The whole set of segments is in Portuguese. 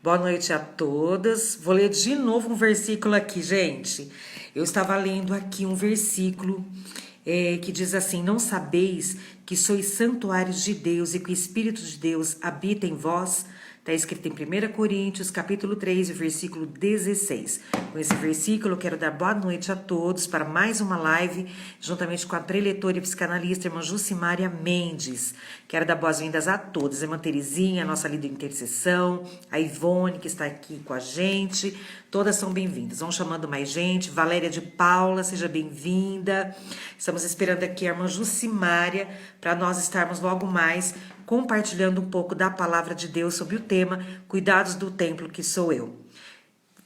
Boa noite a todas. Vou ler de novo um versículo aqui, gente. Eu estava lendo aqui um versículo que diz assim: Não sabeis que sois santuários de Deus e que o Espírito de Deus habita em vós? Está escrito em 1 Coríntios, capítulo 3, versículo 16. Com esse versículo, eu quero dar boa noite a todos para mais uma live, juntamente com a preletora e psicanalista, irmã Jucimária Mendes. Quero dar boas-vindas a todos. A irmã Terezinha, a nossa líder de intercessão, a Ivone, que está aqui com a gente. Todas são bem-vindas. Vão chamando mais gente. Valéria de Paula, seja bem-vinda. Estamos esperando aqui a irmã Jucimária para nós estarmos logo mais compartilhando um pouco da palavra de Deus sobre o tema Cuidados do Templo que sou eu.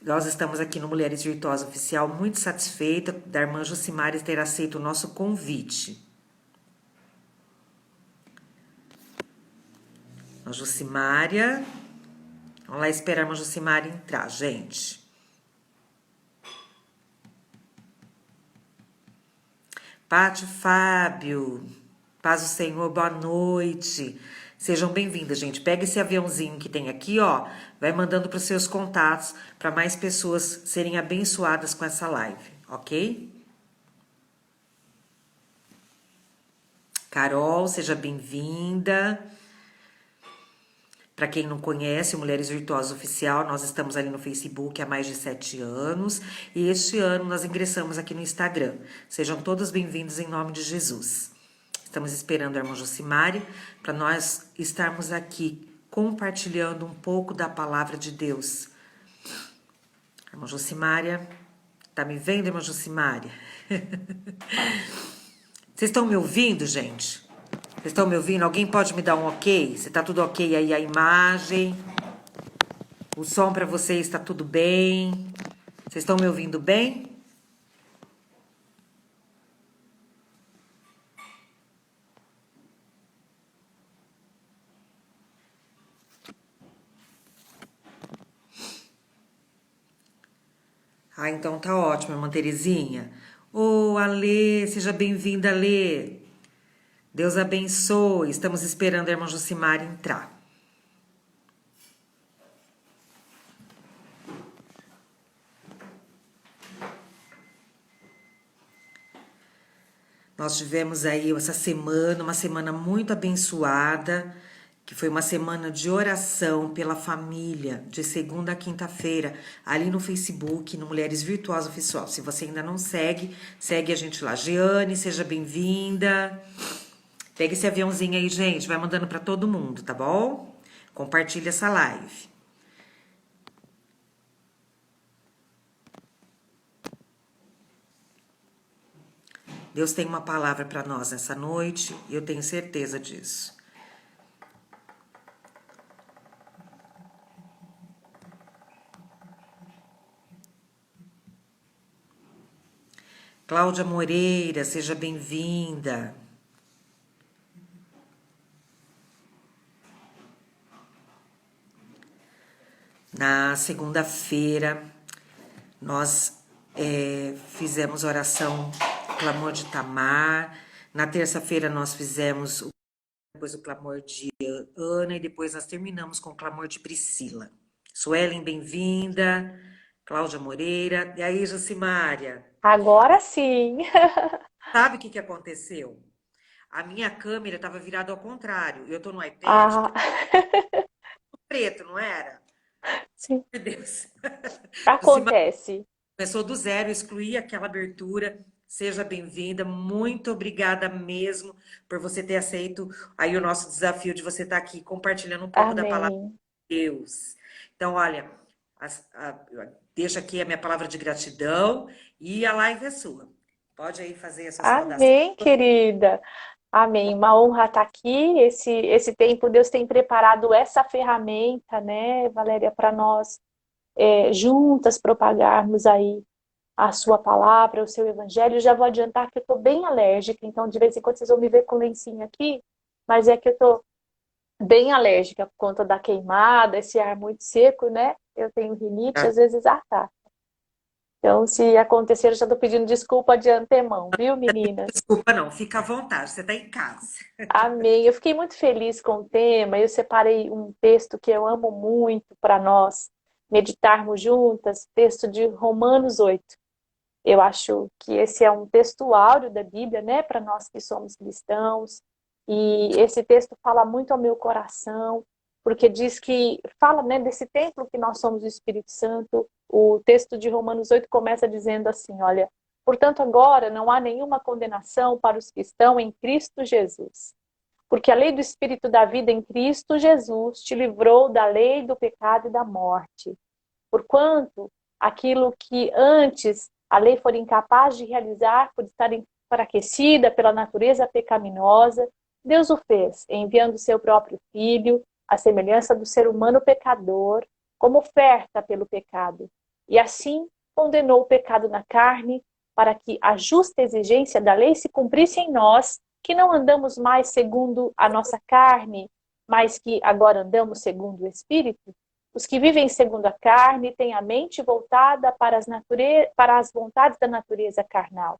Nós estamos aqui no Mulheres Virtuosas Oficial, muito satisfeita da irmã Jucimária ter aceito o nosso convite. A Jucimária, vamos lá esperar a irmã Jucimária entrar, gente. Pátio Fábio, paz do Senhor, boa noite. Sejam bem-vindas, gente. Pega esse aviãozinho que tem aqui, ó, vai mandando para os seus contatos para mais pessoas serem abençoadas com essa live, ok? Carol, seja bem-vinda. Para quem não conhece, Mulheres Virtuosas Oficial, nós estamos ali no Facebook há mais de 7 anos e este ano nós ingressamos aqui no Instagram. Sejam todos bem-vindos em nome de Jesus. Estamos esperando a irmã Jucimária para nós estarmos aqui compartilhando um pouco da palavra de Deus. Irmã Jucimária, tá me vendo, irmã Jucimária? Vocês estão me ouvindo, gente? Vocês estão me ouvindo? Alguém pode me dar um ok? Se tá tudo ok aí a imagem? O som para vocês está tudo bem? Vocês estão me ouvindo bem? Ah, então tá ótimo, irmã Terezinha. Ô, Alê, seja bem-vinda, Alê. Deus abençoe. Estamos esperando a irmã Jucimária entrar. Nós tivemos aí essa semana, uma semana muito abençoada, que foi uma semana de oração pela família, de segunda a quinta-feira, ali no Facebook, no Mulheres Virtuosas Oficial. Se você ainda não segue, segue a gente lá. Jeane, seja bem-vinda. Pega esse aviãozinho aí, gente, vai mandando para todo mundo, tá bom? Compartilha essa live. Deus tem uma palavra para nós nessa noite e eu tenho certeza disso. Cláudia Moreira, seja bem-vinda. Na segunda-feira, nós fizemos oração clamor de Tamar. Na terça-feira, nós fizemos depois o clamor de Ana e depois nós terminamos com o clamor de Priscila. Suelen, bem-vinda. Cláudia Moreira. E aí, Jucimária? Agora sim. Sabe o que aconteceu? A minha câmera estava virada ao contrário. Eu estou no iPad, Ah, preto, não era? sim. Meu Deus. Jucimária Acontece. começou do zero, excluí aquela abertura. Seja bem-vinda, muito obrigada mesmo por você ter aceito aí o nosso desafio de você estar aqui compartilhando um pouco da palavra Amém. de Deus. Então, olha, deixa aqui a minha palavra de gratidão e a live é sua. Pode aí fazer a sua saudação. Amém, querida. Amém. Uma honra estar aqui. Esse tempo, Deus tem preparado essa ferramenta, né, Valéria, para nós juntas propagarmos aí a sua palavra, o seu evangelho. Já vou adiantar que eu estou bem alérgica, então de vez em quando vocês vão me ver com lencinho aqui, mas é que eu estou bem alérgica por conta da queimada, esse ar muito seco, né? Eu tenho rinite, às vezes ataca. Então, se acontecer, eu já estou pedindo desculpa de antemão, viu, meninas? Desculpa, não, fica à vontade, você está em casa. Amém. Eu fiquei muito feliz com o tema. Eu separei um texto que eu amo muito para nós meditarmos juntas, texto de Romanos 8. Eu acho que esse é um texto áureo da Bíblia, né, para nós que somos cristãos. E esse texto fala muito ao meu coração, porque diz que fala, né, desse templo que nós somos o Espírito Santo. O texto de Romanos 8 começa dizendo assim, olha, portanto agora não há nenhuma condenação para os que estão em Cristo Jesus. Porque a lei do Espírito da vida em Cristo Jesus te livrou da lei do pecado e da morte. Porquanto aquilo que antes a lei for incapaz de realizar por estar enfraquecida pela natureza pecaminosa, Deus o fez, enviando o seu próprio Filho, à semelhança do ser humano pecador, como oferta pelo pecado. E assim condenou o pecado na carne, para que a justa exigência da lei se cumprisse em nós, que não andamos mais segundo a nossa carne, mas que agora andamos segundo o Espírito. Os que vivem segundo a carne têm a mente voltada para as vontades da natureza carnal.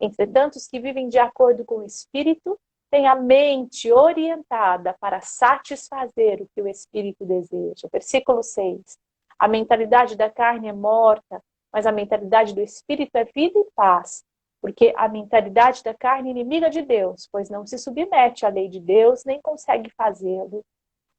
Entretanto, os que vivem de acordo com o Espírito têm a mente orientada para satisfazer o que o Espírito deseja. Versículo 6. A mentalidade da carne é morta, mas a mentalidade do Espírito é vida e paz. Porque a mentalidade da carne é inimiga de Deus, pois não se submete à lei de Deus, nem consegue fazê-lo.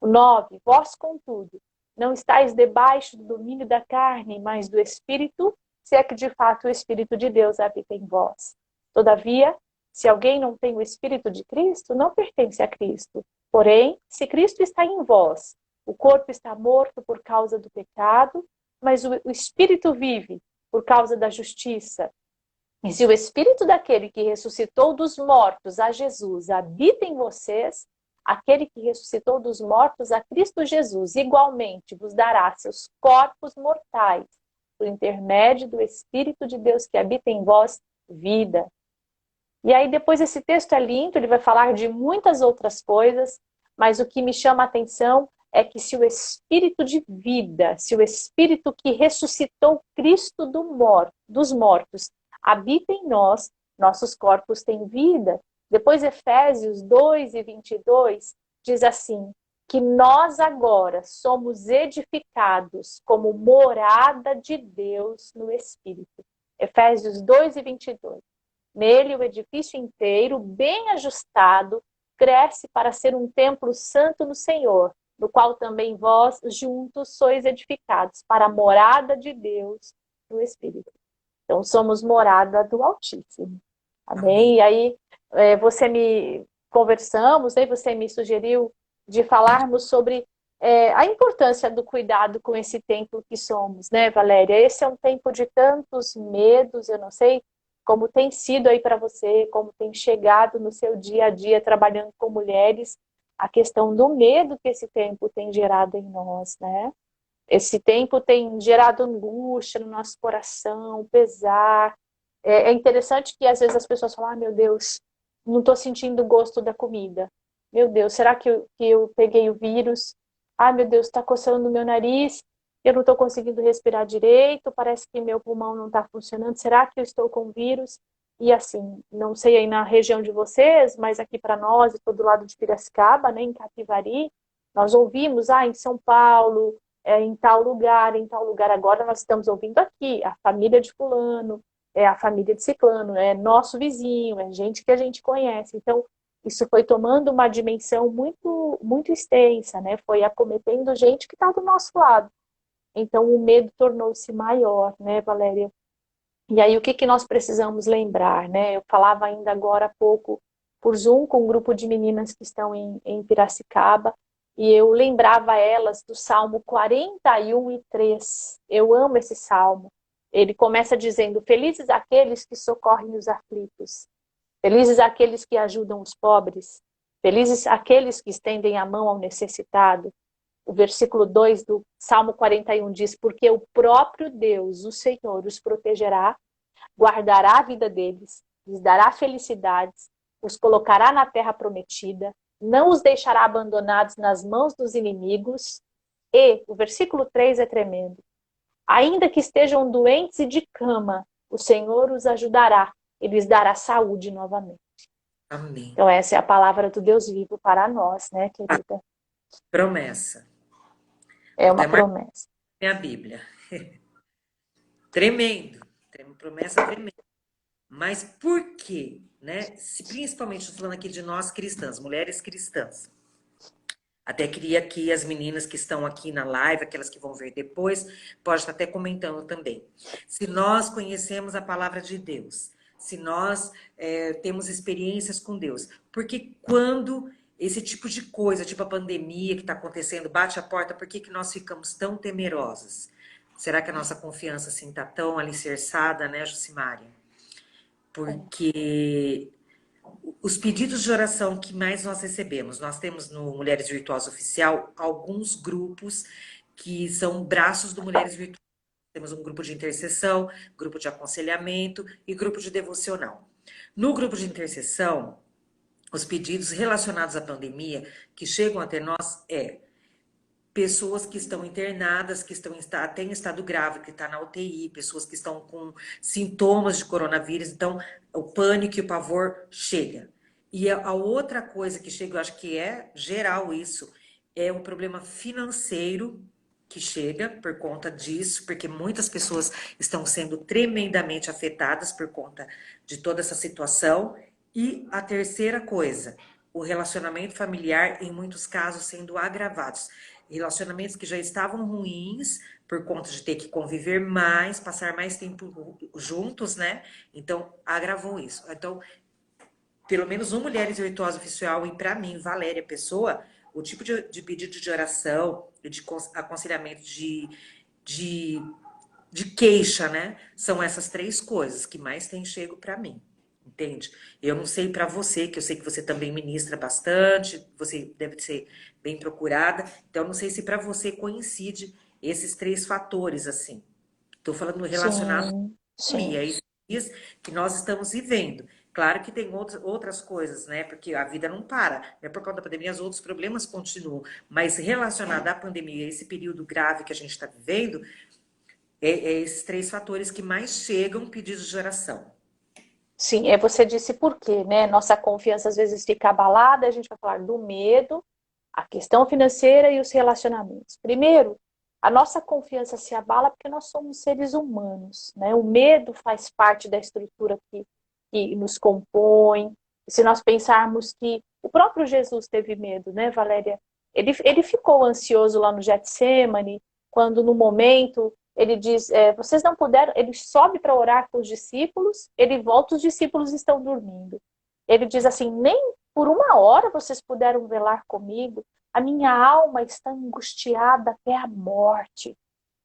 9. Vós, contudo, não estáis debaixo do domínio da carne, mas do Espírito, se é que de fato o Espírito de Deus habita em vós. Todavia, se alguém não tem o Espírito de Cristo, não pertence a Cristo. Porém, se Cristo está em vós, o corpo está morto por causa do pecado, mas o Espírito vive por causa da justiça. E se o Espírito daquele que ressuscitou dos mortos a Jesus habita em vocês, aquele que ressuscitou dos mortos a Cristo Jesus, igualmente vos dará seus corpos mortais, por intermédio do Espírito de Deus que habita em vós, vida. E aí depois esse texto é lindo, ele vai falar de muitas outras coisas, mas o que me chama a atenção é que se o Espírito de vida, se o Espírito que ressuscitou Cristo dos mortos habita em nós, nossos corpos têm vida. Depois Efésios 2:22 diz assim, que nós agora somos edificados como morada de Deus no Espírito. Efésios 2:22. Nele o edifício inteiro, bem ajustado, cresce para ser um templo santo no Senhor, no qual também vós juntos sois edificados para a morada de Deus no Espírito. Então somos morada do Altíssimo. Amém. Amém? E aí conversamos, aí você me sugeriu de falarmos sobre a importância do cuidado com esse templo que somos, né, Valéria? Esse é um tempo de tantos medos, eu não sei como tem sido aí para você, como tem chegado no seu dia a dia trabalhando com mulheres, a questão do medo que esse tempo tem gerado em nós, né? Esse tempo tem gerado angústia no nosso coração, pesar. É interessante que às vezes as pessoas falam, meu Deus, não estou sentindo o gosto da comida. Meu Deus, será que eu peguei o vírus? Meu Deus, está coçando o meu nariz, eu não estou conseguindo respirar direito, parece que meu pulmão não está funcionando. Será que eu estou com vírus? E assim, não sei aí na região de vocês, mas aqui para nós, todo lado de Piracicaba, né, em Capivari, nós ouvimos, em São Paulo, em tal lugar, em tal lugar. Agora nós estamos ouvindo aqui, a família de fulano, a família de ciclano, é nosso vizinho, é gente que a gente conhece. Então, isso foi tomando uma dimensão muito, muito extensa, né? Foi acometendo gente que está do nosso lado. Então, o medo tornou-se maior, né, Valéria? E aí, o que que nós precisamos lembrar, né? Eu falava ainda agora há pouco por Zoom com um grupo de meninas que estão em Piracicaba, e eu lembrava elas do Salmo 41:3. Eu amo esse salmo. Ele começa dizendo, felizes aqueles que socorrem os aflitos, felizes aqueles que ajudam os pobres, felizes aqueles que estendem a mão ao necessitado. O versículo 2 do Salmo 41 diz, porque o próprio Deus, o Senhor, os protegerá, guardará a vida deles, lhes dará felicidades, os colocará na terra prometida, não os deixará abandonados nas mãos dos inimigos. E o versículo 3 é tremendo. Ainda que estejam doentes e de cama, o Senhor os ajudará e lhes dará saúde novamente. Amém. Então essa é a palavra do Deus vivo para nós, né, Ah, querida? promessa. É Vou uma até marcar promessa. minha Bíblia. Tremendo. Tem uma promessa tremenda. Mas por quê? Né? Se, principalmente, estou falando aqui de nós cristãs, mulheres cristãs. Até queria que as meninas que estão aqui na live, aquelas que vão ver depois, pode estar até comentando também. Se nós conhecemos a palavra de Deus, se nós temos experiências com Deus, porque quando esse tipo de coisa, tipo a pandemia que está acontecendo, bate a porta, por que que nós ficamos tão temerosas? Será que a nossa confiança assim está tão alicerçada, né, Jucimária? Porque os pedidos de oração que mais nós recebemos, nós temos no Mulheres Virtuosas Oficial alguns grupos que são braços do Mulheres Virtuosas. Temos um grupo de intercessão, grupo de aconselhamento e grupo de devocional. No grupo de intercessão, os pedidos relacionados à pandemia que chegam até nós é pessoas que estão internadas, que estão até em estado grave, que está na UTI, pessoas que estão com sintomas de coronavírus, então o pânico e o pavor chega. E a outra coisa que chega, eu acho que é geral isso, é um problema financeiro que chega por conta disso, porque muitas pessoas estão sendo tremendamente afetadas por conta de toda essa situação. E a terceira coisa, o relacionamento familiar, em muitos casos, sendo agravados. Relacionamentos que já estavam ruins por conta de ter que conviver mais, passar mais tempo juntos, né? Então, agravou isso. Então, pelo menos no Mulheres Virtuosas Oficial e para mim, Valéria Pessoa, o tipo de pedido de oração e de aconselhamento de, de queixa, né? São essas três coisas que mais tem chego para mim. Entende? Eu não sei para você, que eu sei que você também ministra bastante, você deve ser bem procurada, então eu não sei se para você coincide esses três fatores assim. Estou falando relacionado à Sim, sim. pandemia, esses dias que nós estamos vivendo. Claro que tem outras coisas, né? Porque a vida não para. Né? Por causa da pandemia, os outros problemas continuam. Mas relacionado à pandemia, esse período grave que a gente está vivendo, é esses três fatores que mais chegam pedidos de oração. Sim, você disse por quê, né? Nossa confiança às vezes fica abalada, a gente vai falar do medo, a questão financeira e os relacionamentos. Primeiro, a nossa confiança se abala porque nós somos seres humanos, né? O medo faz parte da estrutura que nos compõe. Se nós pensarmos que o próprio Jesus teve medo, né, Valéria? Ele ficou ansioso lá no Getsemane, quando no momento ele diz, vocês não puderam, ele sobe para orar com os discípulos, ele volta, os discípulos estão dormindo. Ele diz assim, nem por uma hora vocês puderam velar comigo, a minha alma está angustiada até a morte.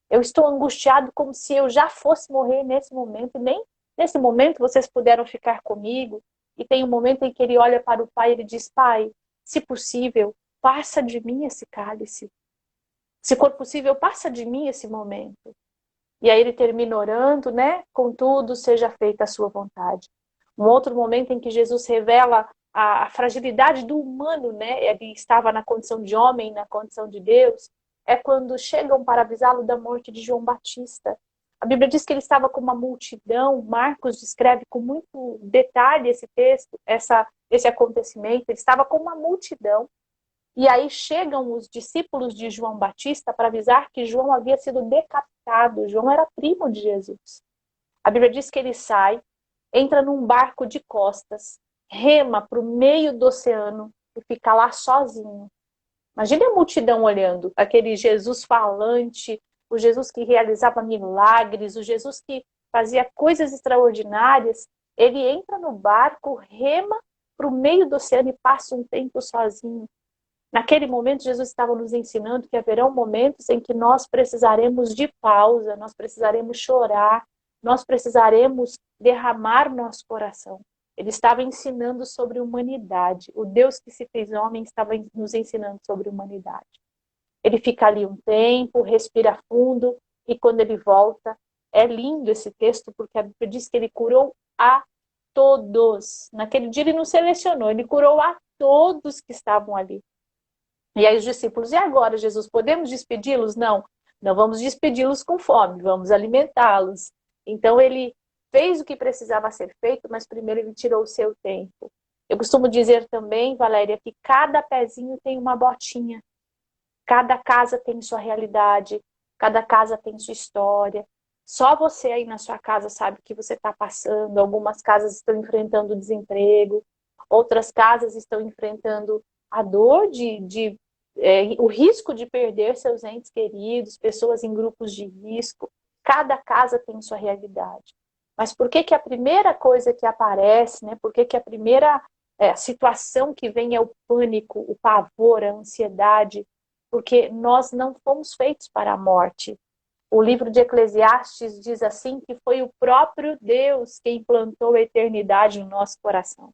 Eu estou angustiado como se eu já fosse morrer nesse momento, e nem nesse momento vocês puderam ficar comigo. E tem um momento em que ele olha para o pai e ele diz, pai, se possível, passa de mim esse cálice. Se for possível, passa de mim esse momento. E aí ele termina orando, né? Contudo, seja feita a sua vontade. Um outro momento em que Jesus revela a fragilidade do humano, né? Ele estava na condição de homem, na condição de Deus. É quando chegam para avisá-lo da morte de João Batista. A Bíblia diz que ele estava com uma multidão. Marcos descreve com muito detalhe esse texto, esse acontecimento. Ele estava com uma multidão. E aí chegam os discípulos de João Batista para avisar que João havia sido decapitado. João era primo de Jesus. A Bíblia diz que ele sai, entra num barco de costas, rema para o meio do oceano e fica lá sozinho. Imagine a multidão olhando, aquele Jesus falante, o Jesus que realizava milagres, o Jesus que fazia coisas extraordinárias. Ele entra no barco, rema para o meio do oceano e passa um tempo sozinho. Naquele momento, Jesus estava nos ensinando que haverão momentos em que nós precisaremos de pausa, nós precisaremos chorar, nós precisaremos derramar nosso coração. Ele estava ensinando sobre humanidade. O Deus que se fez homem estava nos ensinando sobre humanidade. Ele fica ali um tempo, respira fundo, e quando ele volta, é lindo esse texto, porque a Bíblia diz que ele curou a todos. Naquele dia ele não selecionou, ele curou a todos que estavam ali. E aí os discípulos, e agora, Jesus, podemos despedi-los? Não. Não vamos despedi-los com fome, vamos alimentá-los. Então ele fez o que precisava ser feito, mas primeiro ele tirou o seu tempo. Eu costumo dizer também, Valéria, que cada pezinho tem uma botinha. Cada casa tem sua realidade, cada casa tem sua história. Só você aí na sua casa sabe o que você está passando. Algumas casas estão enfrentando desemprego, outras casas estão enfrentando a dor o risco de perder seus entes queridos, pessoas em grupos de risco. Cada casa tem sua realidade. Mas por que que a primeira coisa que aparece, né? Por que que a primeira situação que vem é o pânico, o pavor, a ansiedade? Porque nós não fomos feitos para a morte. O livro de Eclesiastes diz assim que foi o próprio Deus quem plantou a eternidade no nosso coração.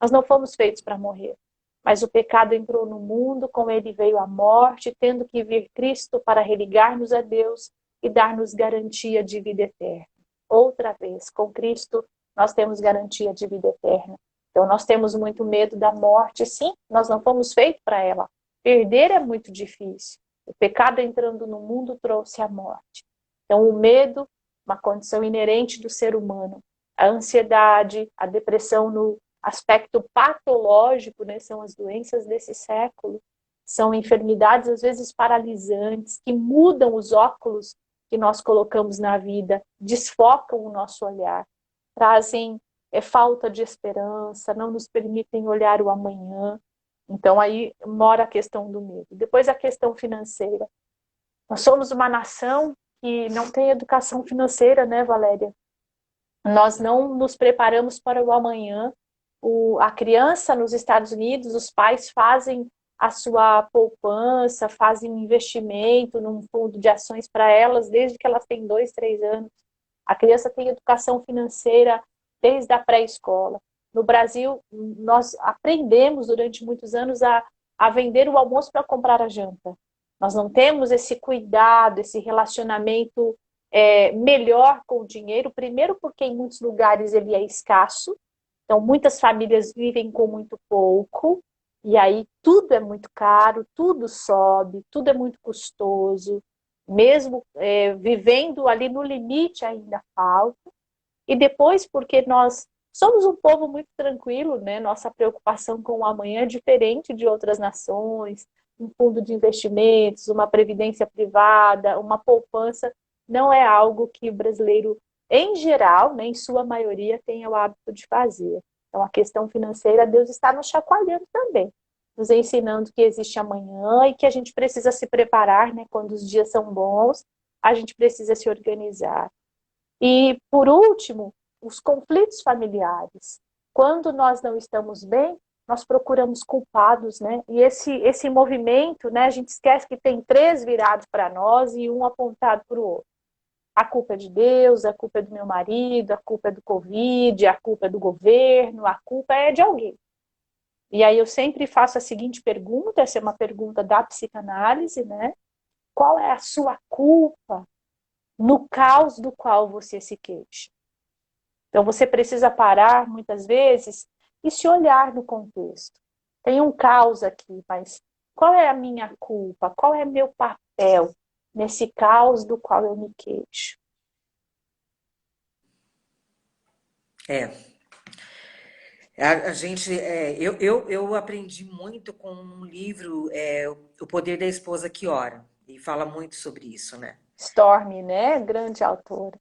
Nós não fomos feitos para morrer. Mas o pecado entrou no mundo, com ele veio a morte, tendo que vir Cristo para religar-nos a Deus e dar-nos garantia de vida eterna. Outra vez, com Cristo, nós temos garantia de vida eterna. Então, nós temos muito medo da morte, sim, nós não fomos feitos para ela. Perder é muito difícil. O pecado entrando no mundo trouxe a morte. Então, o medo, uma condição inerente do ser humano. A ansiedade, a depressão no aspecto patológico, né, são as doenças desse século. São enfermidades, às vezes, paralisantes, que mudam os óculos que nós colocamos na vida, desfocam o nosso olhar, trazem falta de esperança, não nos permitem olhar o amanhã. Então, aí mora a questão do medo. Depois, a questão financeira. Nós somos uma nação que não tem educação financeira, né, Valéria? Nós não nos preparamos para o amanhã. A criança nos Estados Unidos, os pais fazem a sua poupança, fazem um investimento num fundo de ações para elas desde que elas têm 2, 3 anos. A criança tem educação financeira desde a pré-escola. No Brasil, nós aprendemos durante muitos anos a vender o almoço para comprar a janta. Nós não temos esse cuidado, esse relacionamento melhor com o dinheiro, primeiro porque em muitos lugares ele é escasso, então muitas famílias vivem com muito pouco, e aí tudo é muito caro, tudo sobe, tudo é muito custoso, mesmo vivendo ali no limite ainda falta, e depois porque nós somos um povo muito tranquilo, né? Nossa preocupação com o amanhã é diferente de outras nações, um fundo de investimentos, uma previdência privada, uma poupança, não é algo que o brasileiro, em geral, né, em sua maioria, tenha o hábito de fazer. Então, a questão financeira, Deus está nos chacoalhando também, nos ensinando que existe amanhã e que a gente precisa se preparar, né? Quando os dias são bons, a gente precisa se organizar. E, por último, os conflitos familiares. Quando nós não estamos bem, nós procuramos culpados, né? E esse movimento, né? A gente esquece que tem 3 virados para nós e um apontado para o outro. A culpa é de Deus, a culpa é do meu marido, a culpa é do Covid, a culpa é do governo, a culpa é de alguém. E aí eu sempre faço a seguinte pergunta, essa é uma pergunta da psicanálise, né? Qual é a sua culpa no caos do qual você se queixa? Então você precisa parar, muitas vezes, e se olhar no contexto. Tem um caos aqui, mas qual é a minha culpa? Qual é meu papel nesse caos do qual eu me queixo? É, a gente, eu aprendi muito com um livro, O Poder da Esposa que Ora, e fala muito sobre isso, né? Stormy, né? Grande autora.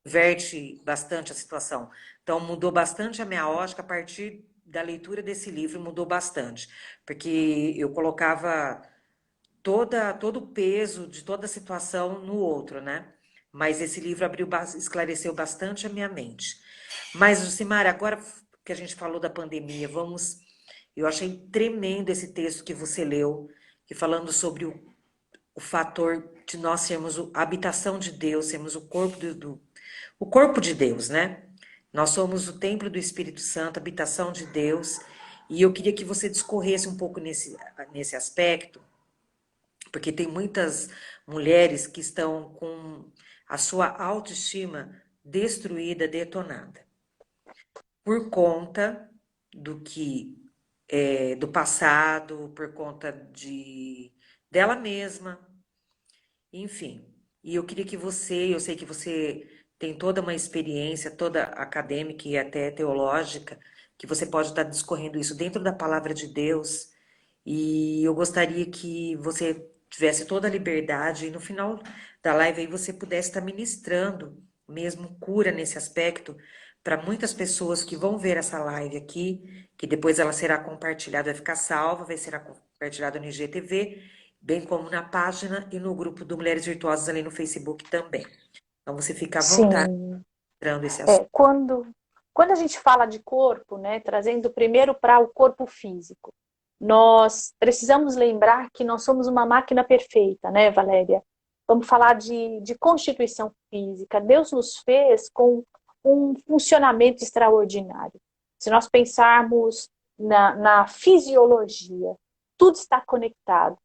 Verte bastante a situação. Então, mudou bastante a minha ótica a partir da leitura desse livro, mudou bastante, porque eu colocava todo o peso de toda a situação no outro, né? Mas esse livro esclareceu bastante a minha mente. Mas, Lucimara, agora que a gente falou da pandemia, eu achei tremendo esse texto que você leu, que falando sobre o fator de nós sermos a habitação de Deus, sermos o corpo de Deus, né? Nós somos o templo do Espírito Santo, a habitação de Deus, e eu queria que você discorresse um pouco nesse aspecto, porque tem muitas mulheres que estão com a sua autoestima destruída, detonada, por conta do passado, por conta dela mesma. enfim. E eu queria que você, eu sei que você tem toda uma experiência, toda acadêmica e até teológica, que você pode estar discorrendo isso dentro da palavra de Deus. E eu gostaria que você tivesse toda a liberdade e no final da live aí você pudesse estar ministrando mesmo cura nesse aspecto para muitas pessoas que vão ver essa live aqui, que depois ela será compartilhada, vai ficar salva, vai ser compartilhada no IGTV, bem como na página e no grupo do Mulheres Virtuosas ali no Facebook também. Então você fica à vontade Sim. entrando esse assunto. Quando a gente fala de corpo, né, trazendo primeiro para o corpo físico, nós precisamos lembrar que nós somos uma máquina perfeita, né, Valéria? Vamos falar de constituição física. Deus nos fez com um funcionamento extraordinário. Se nós pensarmos na fisiologia, tudo está conectado.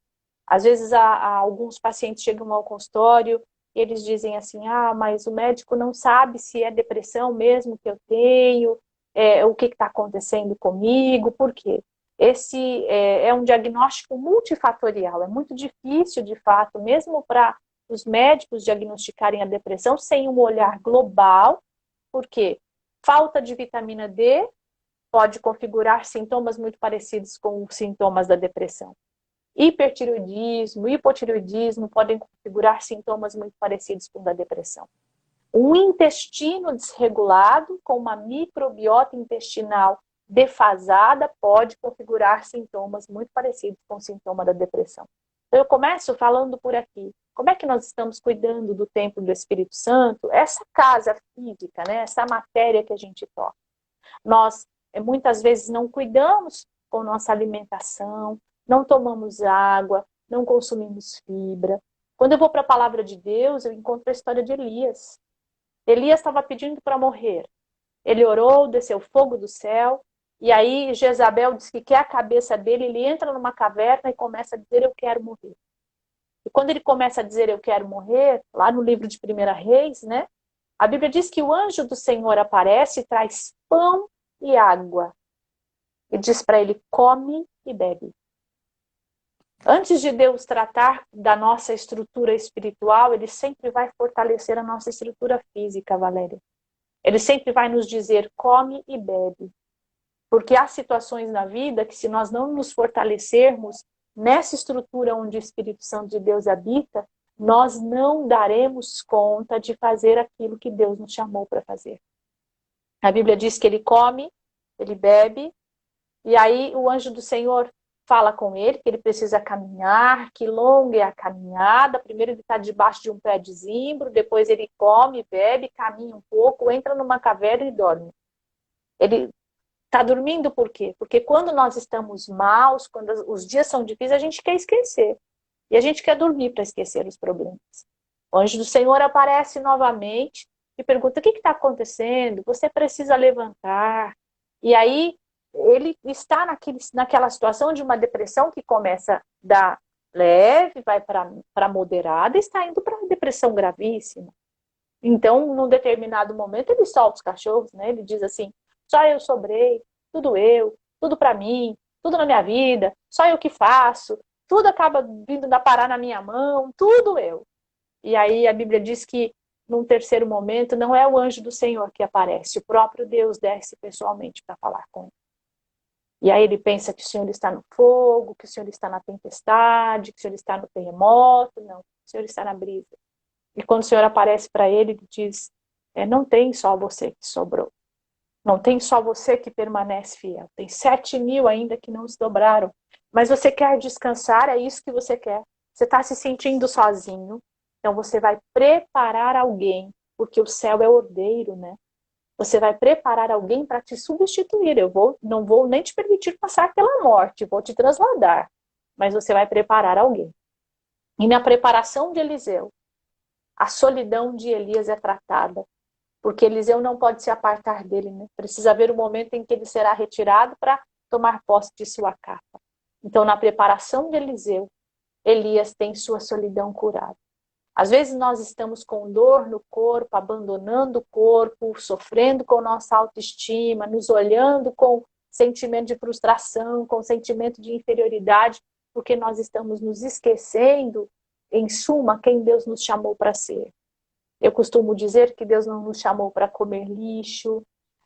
Às vezes, alguns pacientes chegam ao consultório e eles dizem assim, mas o médico não sabe se é depressão mesmo que eu tenho, o que está acontecendo comigo, por quê? Esse é um diagnóstico multifatorial, é muito difícil, de fato, mesmo para os médicos diagnosticarem a depressão sem um olhar global, porque falta de vitamina D pode configurar sintomas muito parecidos com os sintomas da depressão. Hipertireoidismo, hipotireoidismo podem configurar sintomas muito parecidos com o da depressão. Um intestino desregulado com uma microbiota intestinal defasada pode configurar sintomas muito parecidos com o sintoma da depressão. Então, eu começo falando por aqui. Como é que nós estamos cuidando do templo do Espírito Santo? Essa casa física, né? Essa matéria que a gente toca. Nós, muitas vezes, não cuidamos com nossa alimentação, não tomamos água, não consumimos fibra. Quando eu vou para a palavra de Deus, eu encontro a história de Elias. Elias estava pedindo para morrer. Ele orou, desceu fogo do céu, e aí Jezabel diz que quer a cabeça dele, ele entra numa caverna e começa a dizer, eu quero morrer. E quando ele começa a dizer, eu quero morrer, lá no livro de 1 Reis, né? A Bíblia diz que o anjo do Senhor aparece e traz pão e água. E diz para ele, come e bebe. Antes de Deus tratar da nossa estrutura espiritual, Ele sempre vai fortalecer a nossa estrutura física, Valéria. Ele sempre vai nos dizer, come e bebe. Porque há situações na vida que se nós não nos fortalecermos nessa estrutura onde o Espírito Santo de Deus habita, nós não daremos conta de fazer aquilo que Deus nos chamou para fazer. A Bíblia diz que ele come, ele bebe, e aí o anjo do Senhor fala com ele que ele precisa caminhar, que longa é a caminhada. Primeiro ele está debaixo de um pé de zimbro, depois ele come, bebe, caminha um pouco, entra numa caverna e dorme. Ele está dormindo por quê? Porque quando nós estamos maus, quando os dias são difíceis, a gente quer esquecer. E a gente quer dormir para esquecer os problemas. O anjo do Senhor aparece novamente e pergunta, o que está acontecendo? Você precisa levantar. E aí ele está naquela situação de uma depressão que começa da leve, vai para moderada e está indo para uma depressão gravíssima. Então, num determinado momento, ele solta os cachorros, né? Ele diz assim, só eu sobrei, tudo para mim, tudo na minha vida, só eu que faço, tudo acaba vindo a parar na minha mão, tudo eu. E aí a Bíblia diz que num terceiro momento não é o anjo do Senhor que aparece, o próprio Deus desce pessoalmente para falar com ele. E aí ele pensa que o Senhor está no fogo, que o Senhor está na tempestade, que o Senhor está no terremoto. Não, o Senhor está na brisa. E quando o Senhor aparece para ele, ele diz, não tem só você que sobrou. Não tem só você que permanece fiel. Tem 7.000 ainda que não se dobraram. Mas você quer descansar, é isso que você quer. Você está se sentindo sozinho. Então você vai preparar alguém, porque o céu é ordeiro, né? Você vai preparar alguém para te substituir. Não vou nem te permitir passar pela morte, vou te trasladar. Mas você vai preparar alguém. E na preparação de Eliseu, a solidão de Elias é tratada. Porque Eliseu não pode se apartar dele, né? Precisa haver um momento em que ele será retirado para tomar posse de sua capa. Então, na preparação de Eliseu, Elias tem sua solidão curada. Às vezes nós estamos com dor no corpo, abandonando o corpo, sofrendo com nossa autoestima, nos olhando com sentimento de frustração, com sentimento de inferioridade, porque nós estamos nos esquecendo em suma, quem Deus nos chamou para ser. Eu costumo dizer que Deus não nos chamou para comer lixo,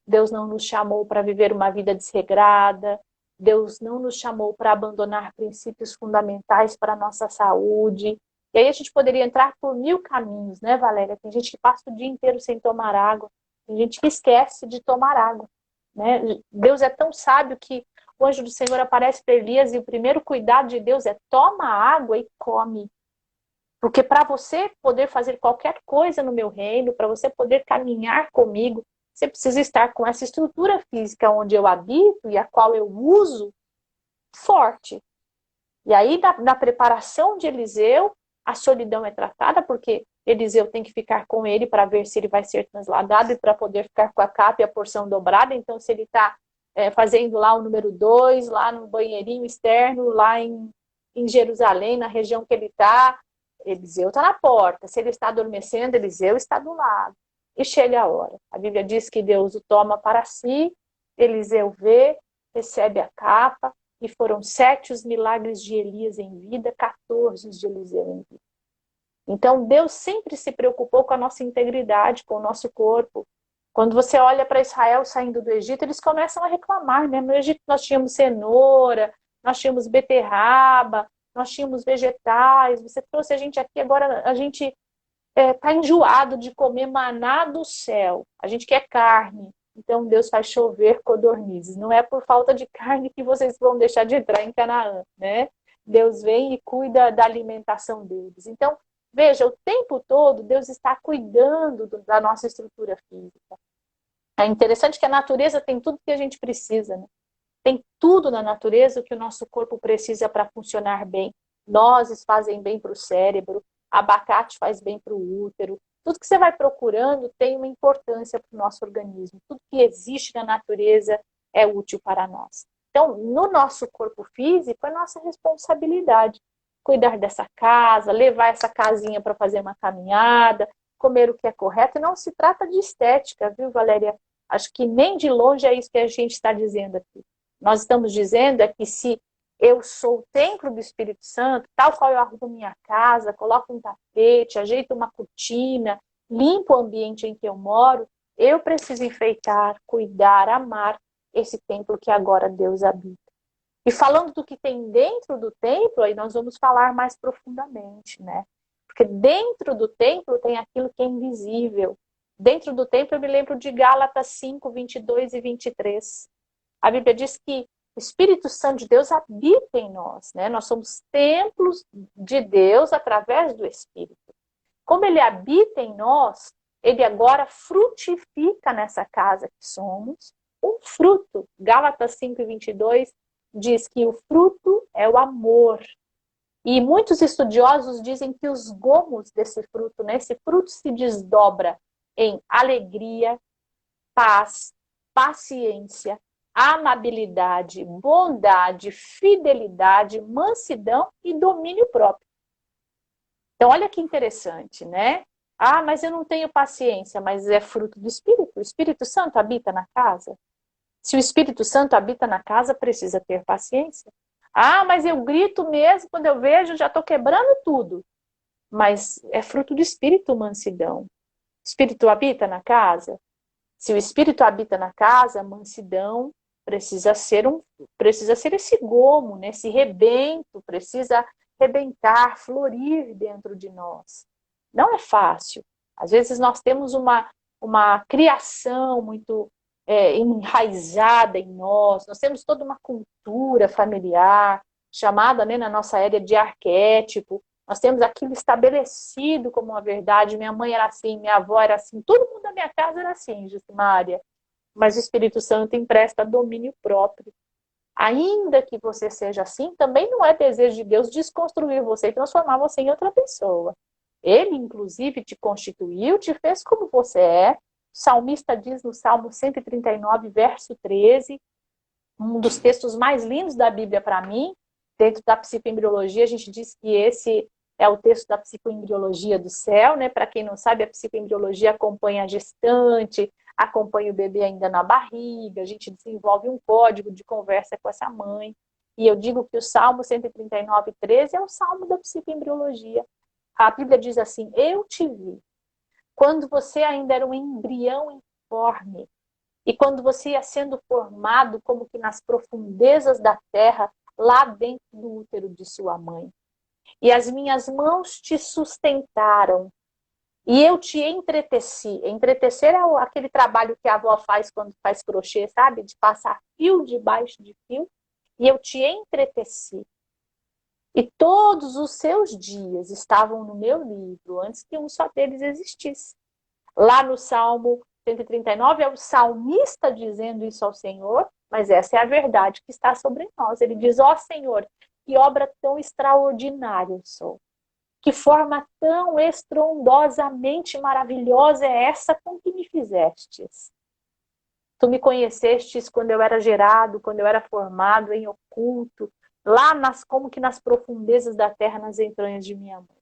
Deus não nos chamou para viver uma vida desregrada, Deus não nos chamou para abandonar princípios fundamentais para a nossa saúde. E aí a gente poderia entrar por mil caminhos, né, Valéria? Tem gente que passa o dia inteiro sem tomar água, tem gente que esquece de tomar água, né? Deus é tão sábio que o anjo do Senhor aparece para Elias e o primeiro cuidado de Deus é toma água e come. Porque para você poder fazer qualquer coisa no meu reino, para você poder caminhar comigo, você precisa estar com essa estrutura física onde eu habito e a qual eu uso forte. E aí, na preparação de Eliseu, a solidão é tratada, porque Eliseu tem que ficar com ele para ver se ele vai ser transladado e para poder ficar com a capa e a porção dobrada. Então, se ele está fazendo lá o número 2, lá no banheirinho externo, lá em Jerusalém, na região que ele está, Eliseu está na porta. Se ele está adormecendo, Eliseu está do lado. E chega a hora. A Bíblia diz que Deus o toma para si, Eliseu vê, recebe a capa, e foram 7 os milagres de Elias em vida, 14 os de Eliseu em vida. Então, Deus sempre se preocupou com a nossa integridade, com o nosso corpo. Quando você olha para Israel saindo do Egito, eles começam a reclamar, né? No Egito nós tínhamos cenoura, nós tínhamos beterraba, nós tínhamos vegetais, você trouxe a gente aqui, agora a gente está enjoado de comer maná do céu, a gente quer carne. Então Deus faz chover codornizes. Não é por falta de carne que vocês vão deixar de entrar em Canaã, né? Deus vem e cuida da alimentação deles. Então, veja, o tempo todo Deus está cuidando da nossa estrutura física. É interessante que a natureza tem tudo que a gente precisa, né? Tem tudo na natureza o que o nosso corpo precisa para funcionar bem. Nozes fazem bem para o cérebro, abacate faz bem para o útero. Tudo que você vai procurando tem uma importância para o nosso organismo. Tudo que existe na natureza é útil para nós. Então, no nosso corpo físico, é nossa responsabilidade cuidar dessa casa, levar essa casinha para fazer uma caminhada, comer o que é correto. E não se trata de estética, viu, Valéria? Acho que nem de longe é isso que a gente está dizendo aqui. Nós estamos dizendo é que se eu sou o templo do Espírito Santo, tal qual eu arrumo minha casa, coloco um tapete, ajeito uma cortina, limpo o ambiente em que eu moro, eu preciso enfeitar, cuidar, amar esse templo que agora Deus habita. E falando do que tem dentro do templo, aí nós vamos falar mais profundamente, né? Porque dentro do templo tem aquilo que é invisível. Dentro do templo eu me lembro de Gálatas 5, 22 e 23. A Bíblia diz que o Espírito Santo de Deus habita em nós, né? Nós somos templos de Deus através do Espírito. Como ele habita em nós, ele agora frutifica nessa casa que somos um fruto. Gálatas 5:22 diz que o fruto é o amor. E muitos estudiosos dizem que os gomos desse fruto, né? Esse fruto se desdobra em alegria, paz, paciência, amabilidade, bondade, fidelidade, mansidão e domínio próprio. Então, olha que interessante, né? Ah, mas eu não tenho paciência, mas é fruto do Espírito. O Espírito Santo habita na casa. Se o Espírito Santo habita na casa, precisa ter paciência. Ah, mas eu grito mesmo, quando eu vejo, já estou quebrando tudo. Mas é fruto do Espírito, mansidão. O Espírito habita na casa? Se o Espírito habita na casa, a mansidão precisa ser esse gomo, né? Esse rebento, precisa rebentar, florir dentro de nós. Não é fácil. Às vezes nós temos uma criação muito enraizada em nós, nós temos toda uma cultura familiar, chamada, né, na nossa era de arquétipo, nós temos aquilo estabelecido como uma verdade, minha mãe era assim, minha avó era assim, todo mundo da minha casa era assim, Jusimária. Mas o Espírito Santo empresta domínio próprio. Ainda que você seja assim, também não é desejo de Deus desconstruir você e transformar você em outra pessoa. Ele, inclusive, te constituiu, te fez como você é. O salmista diz no Salmo 139, verso 13, um dos textos mais lindos da Bíblia para mim, dentro da psicoembriologia, a gente diz que esse é o texto da psicoembriologia do céu, né? Para quem não sabe, a psicoembriologia acompanha a gestante, acompanha o bebê ainda na barriga, a gente desenvolve um código de conversa com essa mãe. E eu digo que o Salmo 139, 13 é o Salmo da psicoembriologia. A Bíblia diz assim: eu te vi quando você ainda era um embrião informe, e quando você ia sendo formado como que nas profundezas da terra, lá dentro do útero de sua mãe. E as minhas mãos te sustentaram, e eu te entreteci. Entretecer é aquele trabalho que a avó faz quando faz crochê, sabe? De passar fio debaixo de fio. E eu te entreteci. E todos os seus dias estavam no meu livro, antes que um só deles existisse. Lá no Salmo 139 é o salmista dizendo isso ao Senhor, mas essa é a verdade que está sobre nós. Ele diz: ó Senhor, que obra tão extraordinária eu sou. Que forma tão estrondosamente maravilhosa é essa com que me fizestes. Tu me conhecestes quando eu era gerado, quando eu era formado em oculto, lá como que nas profundezas da terra, nas entranhas de minha mãe.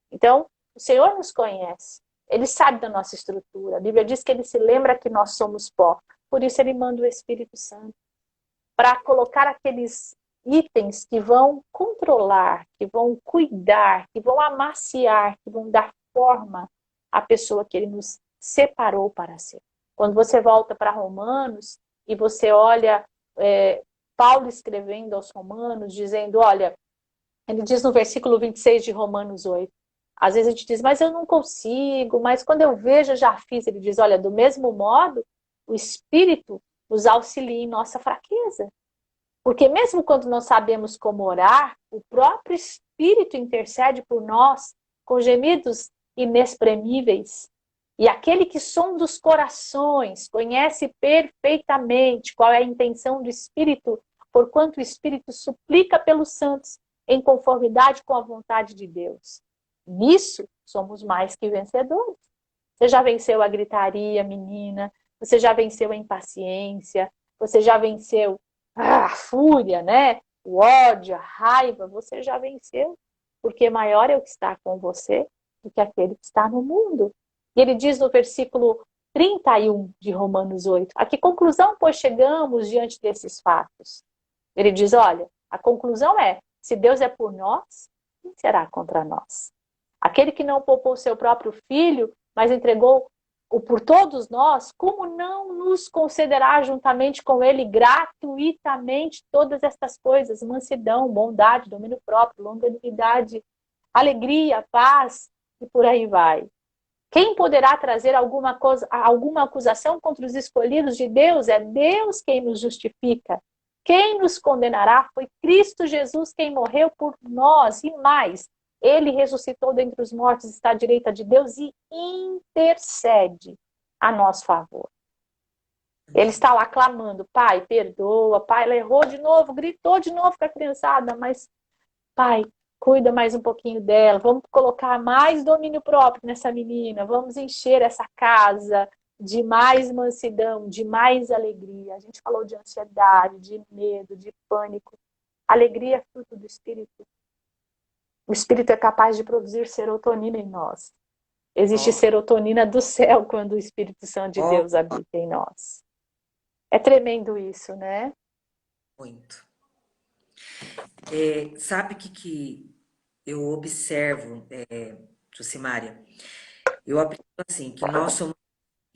Então, o Senhor nos conhece. Ele sabe da nossa estrutura. A Bíblia diz que ele se lembra que nós somos pó. Por isso ele manda o Espírito Santo para colocar aqueles itens que vão controlar, que vão cuidar, que vão amaciar, que vão dar forma à pessoa que ele nos separou para ser. Quando você volta para Romanos e você olha Paulo escrevendo aos Romanos, dizendo, olha, ele diz no versículo 26 de Romanos 8, às vezes a gente diz, mas eu não consigo, mas quando eu vejo, eu já fiz. Ele diz, olha, do mesmo modo, o Espírito nos auxilia em nossa fraqueza. Porque mesmo quando não sabemos como orar, o próprio Espírito intercede por nós com gemidos inexprimíveis. E aquele que sonda os corações conhece perfeitamente qual é a intenção do Espírito, porquanto o Espírito suplica pelos santos em conformidade com a vontade de Deus. Nisso, somos mais que vencedores. Você já venceu a gritaria, menina, você já venceu a impaciência, você já venceu a fúria, né? O ódio, a raiva, você já venceu. Porque maior é o que está com você do que aquele que está no mundo. E ele diz no versículo 31 de Romanos 8, a que conclusão, pois, chegamos diante desses fatos? Ele diz, olha, a conclusão é, se Deus é por nós, quem será contra nós? Aquele que não poupou seu próprio filho, mas entregou-o por todos nós, como não nos concederá juntamente com ele gratuitamente todas estas coisas? Mansidão, bondade, domínio próprio, longanimidade, alegria, paz e por aí vai. Quem poderá trazer alguma acusação contra os escolhidos de Deus? É Deus quem nos justifica. Quem nos condenará foi Cristo Jesus quem morreu por nós e mais. Ele ressuscitou dentre os mortos, está à direita de Deus e intercede a nosso favor. Ele está lá clamando, Pai, perdoa, Pai, ela errou de novo, gritou de novo com a criançada, mas Pai, cuida mais um pouquinho dela, vamos colocar mais domínio próprio nessa menina, vamos encher essa casa de mais mansidão, de mais alegria. A gente falou de ansiedade, de medo, de pânico. Alegria é fruto do Espírito. O Espírito é capaz de produzir serotonina em nós. Existe serotonina do céu quando o Espírito Santo de Deus habita em nós. É tremendo isso, né? Muito. Sabe o que eu observo, Jucimária? Eu aprendo assim, que nós somos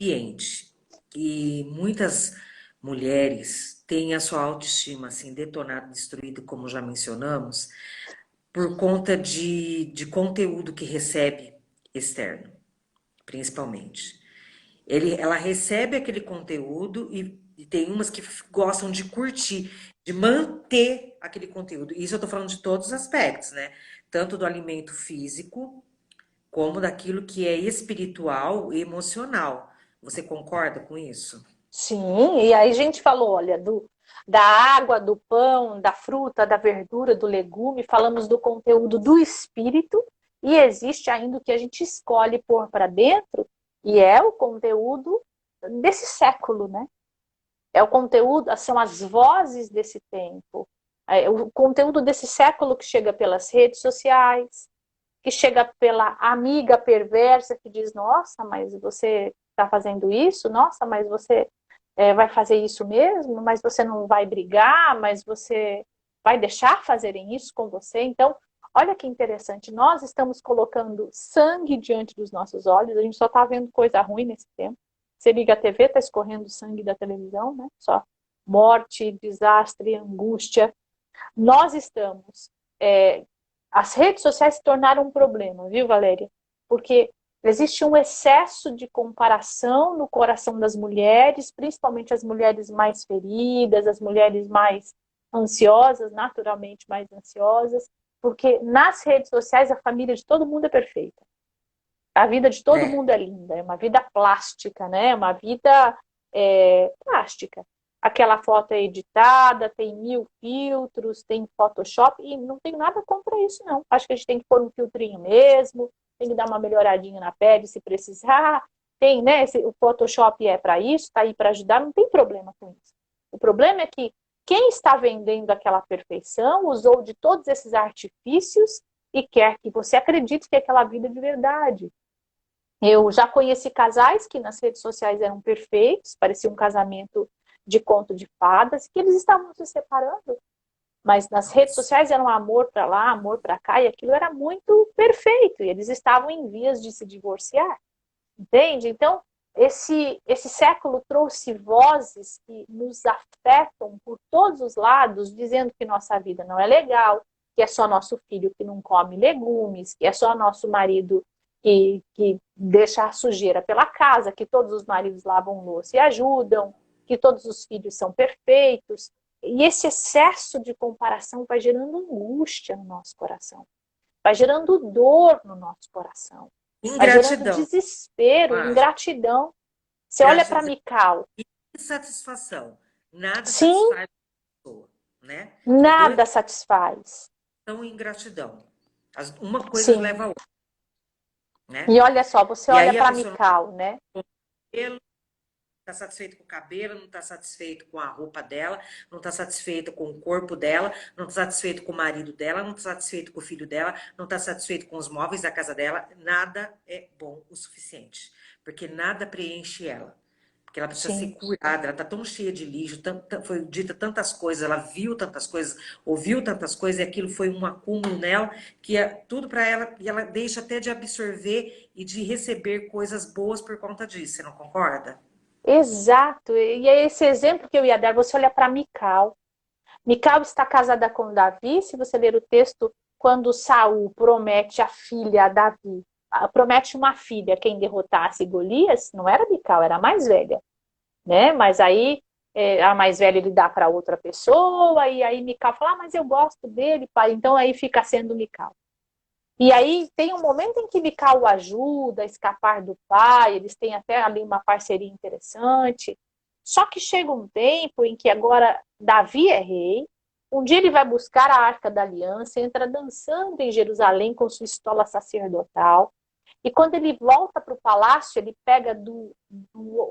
ambiente. E muitas mulheres têm a sua autoestima assim, detonada, destruída, como já mencionamos, por conta de conteúdo que recebe externo, principalmente. Ela recebe aquele conteúdo e tem umas que gostam de curtir, de manter aquele conteúdo. Isso eu tô falando de todos os aspectos, né? Tanto do alimento físico, como daquilo que é espiritual e emocional. Você concorda com isso? Sim, e aí a gente falou, olha, da água, do pão, da fruta, da verdura, do legume, falamos do conteúdo do espírito, e existe ainda o que a gente escolhe pôr para dentro, e é o conteúdo desse século, né? É o conteúdo, são as vozes desse tempo, é o conteúdo desse século que chega pelas redes sociais, que chega pela amiga perversa que diz, nossa, mas você está fazendo isso? Nossa, mas você vai fazer isso mesmo? Mas você não vai brigar? Mas você vai deixar fazerem isso com você? Então, Olha que interessante, nós estamos colocando sangue diante dos nossos olhos, a gente só está vendo coisa ruim nesse tempo. Você liga a TV, está escorrendo sangue da televisão, né? Só morte, desastre, angústia. Nós estamos. As redes sociais se tornaram um problema, viu, Valéria? Porque existe um excesso de comparação no coração das mulheres, principalmente as mulheres mais feridas, as mulheres mais ansiosas, naturalmente mais ansiosas, porque nas redes sociais a família de todo mundo é perfeita. A vida de todo É, mundo é linda, é uma vida plástica, né? É uma vida plástica. Aquela foto é editada, tem 1000 filtros, tem Photoshop, e não tem nada contra isso, não. Acho que a gente tem que pôr um filtrinho mesmo, tem que dar uma melhoradinha na pele se precisar. Tem, né? O Photoshop é para isso, está aí para ajudar, não tem problema com isso. O problema é que quem está vendendo aquela perfeição usou de todos esses artifícios e quer que você acredite que é aquela vida de verdade. Eu já conheci casais que nas redes sociais eram perfeitos, parecia um casamento de conto de fadas, que eles estavam se separando, mas nas redes nossa. sociais era um amor para lá, amor para cá, e aquilo era muito perfeito, e eles estavam em vias de se divorciar, entende? Então, esse século trouxe vozes que nos afetam por todos os lados, dizendo que nossa vida não é legal, que é só nosso filho que não come legumes, que é só nosso marido que deixa a sujeira pela casa, que todos os maridos lavam louça e ajudam, que todos os filhos são perfeitos. E esse excesso de comparação vai gerando angústia no nosso coração, vai gerando dor no nosso coração, vai gerando Ingratidão, desespero, mas ingratidão. Você olha para gratidão Mical, e insatisfação. Nada sim, satisfaz a pessoa, né? Os dois nada satisfaz. estão em gratidão. Uma coisa Sim. leva a outra, né? E olha só, você E olha aí a para pessoa não Mical, né? está satisfeita com o cabelo, não está satisfeita com a roupa dela, não está satisfeita com o corpo dela, não está satisfeita com o marido dela, não está satisfeita com o filho dela, não está satisfeita com os móveis da casa dela. Nada é bom o suficiente, porque nada preenche ela. Porque ela precisa ser Sim. curada, ela está tão cheia de lixo, foi dita tantas coisas, ela viu tantas coisas, ouviu tantas coisas, e aquilo foi um acúmulo nela, que é tudo para ela, e ela deixa até de absorver e de receber coisas boas por conta disso, você não concorda? Exato. E é esse exemplo que eu ia dar. Você olha para Mical. Mical está casada com Davi. Se você ler o texto, quando Saul promete a filha a Davi, promete uma filha quem derrotasse Golias, não era Mical, era a mais velha, né? Mas aí a mais velha ele dá para outra pessoa e aí Mical fala, mas eu gosto dele, pai. Então aí fica sendo Mical. E aí tem um momento em que Mical o ajuda a escapar do pai, eles têm até ali uma parceria interessante. Só que chega um tempo em que agora Davi é rei, um dia ele vai buscar a Arca da Aliança, entra dançando em Jerusalém com sua estola sacerdotal, e quando ele volta para o palácio, ele pega do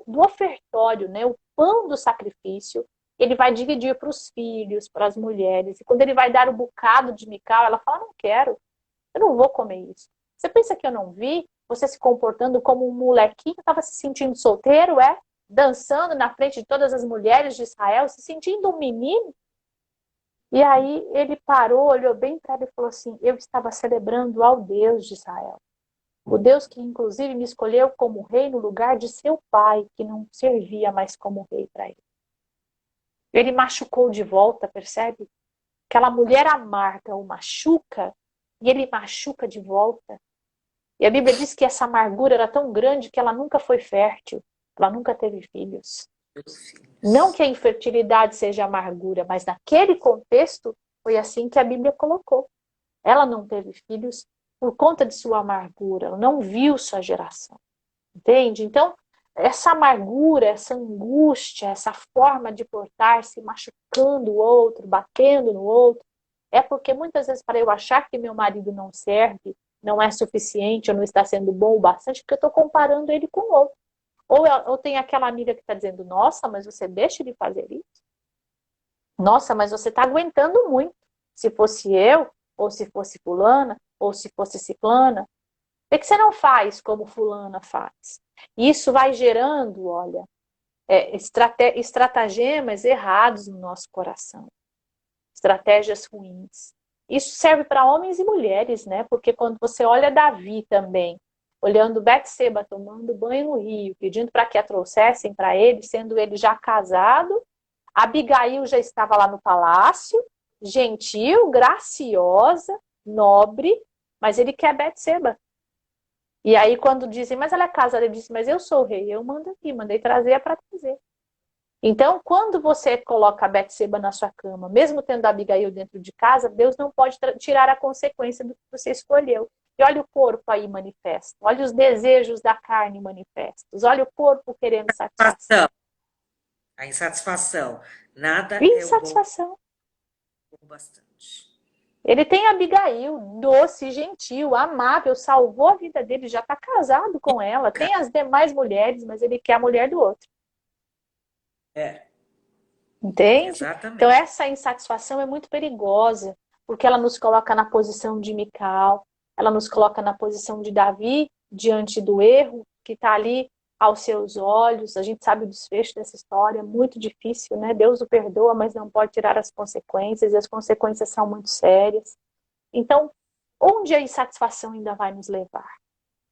ofertório, né, o pão do sacrifício, ele vai dividir para os filhos, para as mulheres, e quando ele vai dar o bocado de Mical, ela fala, não quero, eu não vou comer isso. Você pensa que eu não vi você se comportando como um molequinho, estava se sentindo solteiro, é? Dançando na frente de todas as mulheres de Israel, se sentindo um menino? E aí ele parou, olhou bem para ele e falou assim: eu estava celebrando ao Deus de Israel. O Deus que inclusive me escolheu como rei no lugar de seu pai, que não servia mais como rei para ele. Ele machucou de volta, percebe? Aquela mulher amarga o machuca e ele machuca de volta. E a Bíblia diz que essa amargura era tão grande que ela nunca foi fértil, ela nunca teve filhos. Meus Não filhos. que a infertilidade seja amargura, mas naquele contexto foi assim que a Bíblia colocou. Ela não teve filhos por conta de sua amargura, ela não viu sua geração. Entende? Então, essa amargura, essa angústia, essa forma de portar-se, machucando o outro, batendo no outro, é porque muitas vezes, para eu achar que meu marido não serve, não é suficiente, ou não está sendo bom o bastante, porque eu estou comparando ele com o outro. Ou tem aquela amiga que está dizendo, nossa, mas você deixa de fazer isso? Nossa, mas você está aguentando muito. Se fosse eu, ou se fosse fulana, ou se fosse ciclana, por que você não faz como fulana faz? Isso vai gerando, olha, estratagemas errados no nosso coração. Estratégias ruins. Isso serve para homens e mulheres, né? Porque quando você olha Davi também, olhando Betseba tomando banho no rio, pedindo para que a trouxessem para ele, sendo ele já casado, Abigail já estava lá no palácio, gentil, graciosa, nobre, mas ele quer Betseba. E aí quando dizem, mas ela é casada, ele disse, mas eu sou o rei, eu mando aqui, mandei trazer é para trazer. Então, quando você coloca a Betseba na sua cama, mesmo tendo a Abigail dentro de casa, Deus não pode tirar a consequência do que você escolheu. E olha o corpo aí manifesto, olha os desejos da carne manifestos, olha o corpo querendo satisfação. A insatisfação. Nada é o bom Insatisfação. o bastante. Ele tem a Abigail, doce, gentil, amável, salvou a vida dele, já está casado com ela. Tem as demais mulheres, mas ele quer a mulher do outro. É, Entende? Então, exatamente. essa insatisfação é muito perigosa, porque ela nos coloca na posição de Mical, ela nos coloca na posição de Davi, diante do erro que está ali aos seus olhos. A gente sabe o desfecho dessa história, é muito difícil, né? Deus o perdoa, mas não pode tirar as consequências, e as consequências são muito sérias. Então, onde a insatisfação ainda vai nos levar?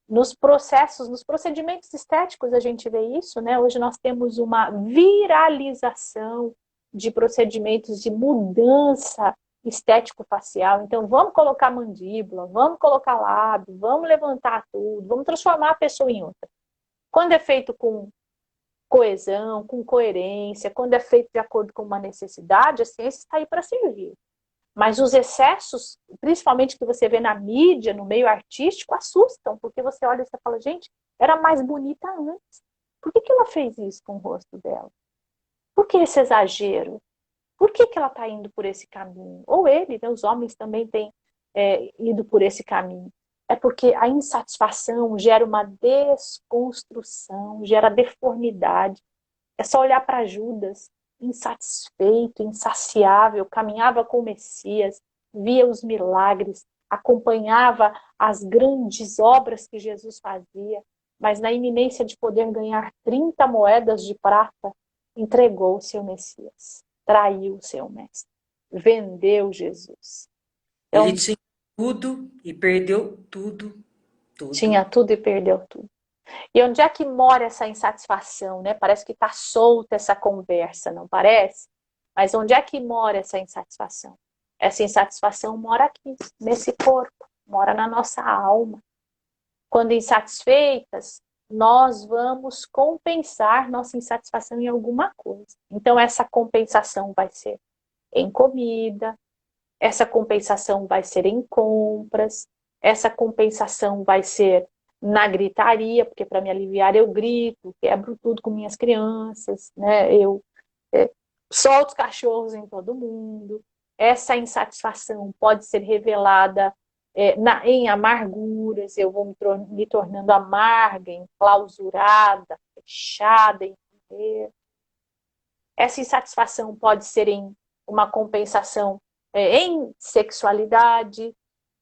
Nos processos, nos procedimentos estéticos, a gente vê isso, né? Hoje nós temos uma viralização de procedimentos de mudança estético-facial. Então, vamos colocar mandíbula, vamos colocar lábio, vamos levantar tudo, vamos transformar a pessoa em outra. Quando é feito com coesão, com coerência, quando é feito de acordo com uma necessidade, a ciência está aí para servir. Mas os excessos, principalmente que você vê na mídia, no meio artístico, assustam, porque você olha e você fala, gente, era mais bonita antes. Por que ela fez isso com o rosto dela? Por que esse exagero? Por que ela está indo por esse caminho? Ou ele, né, os homens também têm ido por esse caminho. É porque a insatisfação gera uma desconstrução, gera deformidade. É só olhar para Judas, insatisfeito, insaciável, caminhava com o Messias, via os milagres, acompanhava as grandes obras que Jesus fazia, mas na iminência de poder ganhar 30 moedas de prata, entregou o seu Messias, traiu o seu mestre, vendeu Jesus. Ele Então, tinha tudo e perdeu tudo, tinha tudo. tudo e perdeu tudo. E onde é que mora essa insatisfação, né? Parece que está solta essa conversa, não parece? Mas onde é que mora essa insatisfação? Essa insatisfação mora aqui, nesse corpo, mora na nossa alma. Quando insatisfeitas, nós vamos compensar nossa insatisfação em alguma coisa. Então, essa compensação vai ser em comida, essa compensação vai ser em compras, essa compensação vai ser na gritaria, porque para me aliviar eu grito, quebro tudo com minhas crianças, né? Eu solto os cachorros em todo mundo. Essa insatisfação pode ser revelada em amarguras, eu vou me tornando amarga, enclausurada, fechada, em poder. Essa insatisfação pode ser em uma compensação em sexualidade.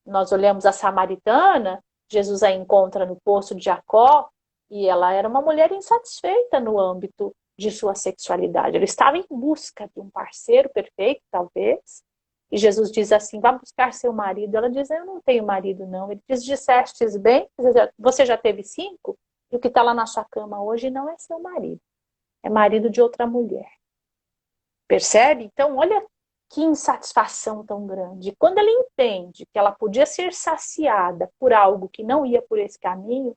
Nós olhamos a samaritana, Jesus a encontra no poço de Jacó, e ela era uma mulher insatisfeita no âmbito de sua sexualidade. Ela estava em busca de um parceiro perfeito, talvez, e Jesus diz assim, vá buscar seu marido. Ela diz, eu não tenho marido, não. Ele diz, dissestes bem, você já teve 5? E o que está lá na sua cama hoje não é seu marido, é marido de outra mulher. Percebe? Então, olha que insatisfação tão grande. Quando ela entende que ela podia ser saciada por algo que não ia por esse caminho,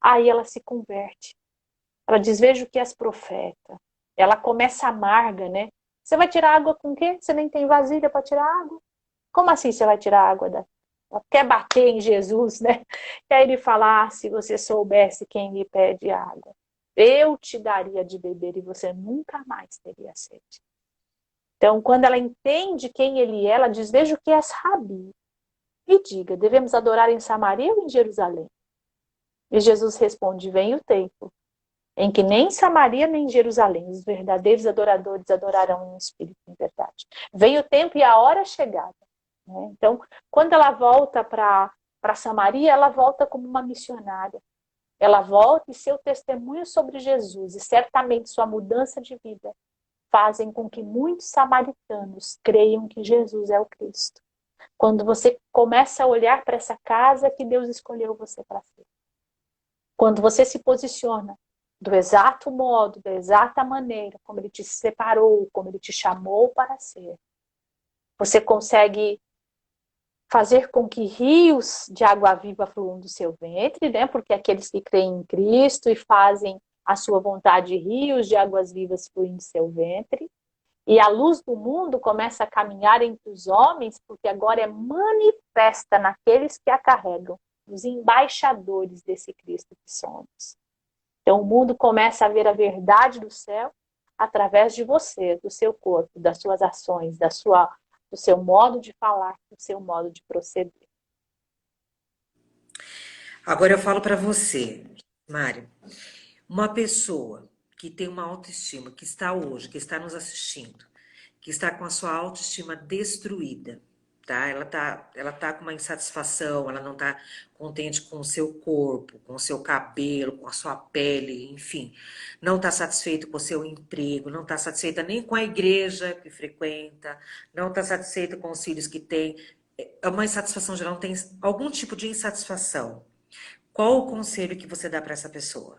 aí ela se converte. Ela diz, veja o que és profeta. Ela começa amarga, né? Você vai tirar água com o quê? Você nem tem vasilha para tirar água? Como assim você vai tirar água da... Ela quer bater em Jesus, né? E aí ele fala, se você soubesse quem me pede água, eu te daria de beber e você nunca mais teria sede. Então, quando ela entende quem ele é, ela diz, veja o que és Rabi. E diga, devemos adorar em Samaria ou em Jerusalém? E Jesus responde, vem o tempo em que nem Samaria nem Jerusalém os verdadeiros adoradores adorarão em espírito e em verdade. Vem o tempo e a hora chegada. Né? Então, quando ela volta para Samaria, ela volta como uma missionária. Ela volta e seu testemunho sobre Jesus e certamente sua mudança de vida fazem com que muitos samaritanos creiam que Jesus é o Cristo. Quando você começa a olhar para essa casa que Deus escolheu você para ser. Quando você se posiciona do exato modo, da exata maneira, como Ele te separou, como Ele te chamou para ser, você consegue fazer com que rios de água viva fluam do seu ventre, né? Porque aqueles que creem em Cristo e fazem a sua vontade, rios de águas vivas fluem do seu ventre. E a luz do mundo começa a caminhar entre os homens, porque agora é manifesta naqueles que a carregam, os embaixadores desse Cristo que somos. Então o mundo começa a ver a verdade do céu através de você, do seu corpo, das suas ações, do seu modo de falar, do seu modo de proceder. Agora eu falo para você, Mário, uma pessoa que tem uma autoestima, que está hoje, que está nos assistindo, que está com a sua autoestima destruída, tá? Ela tá com uma insatisfação, ela não tá contente com o seu corpo, com o seu cabelo, com a sua pele, enfim. Não tá satisfeito com o seu emprego, não tá satisfeita nem com a igreja que frequenta, não tá satisfeita com os filhos que tem. É uma insatisfação geral, tem algum tipo de insatisfação. Qual o conselho que você dá para essa pessoa?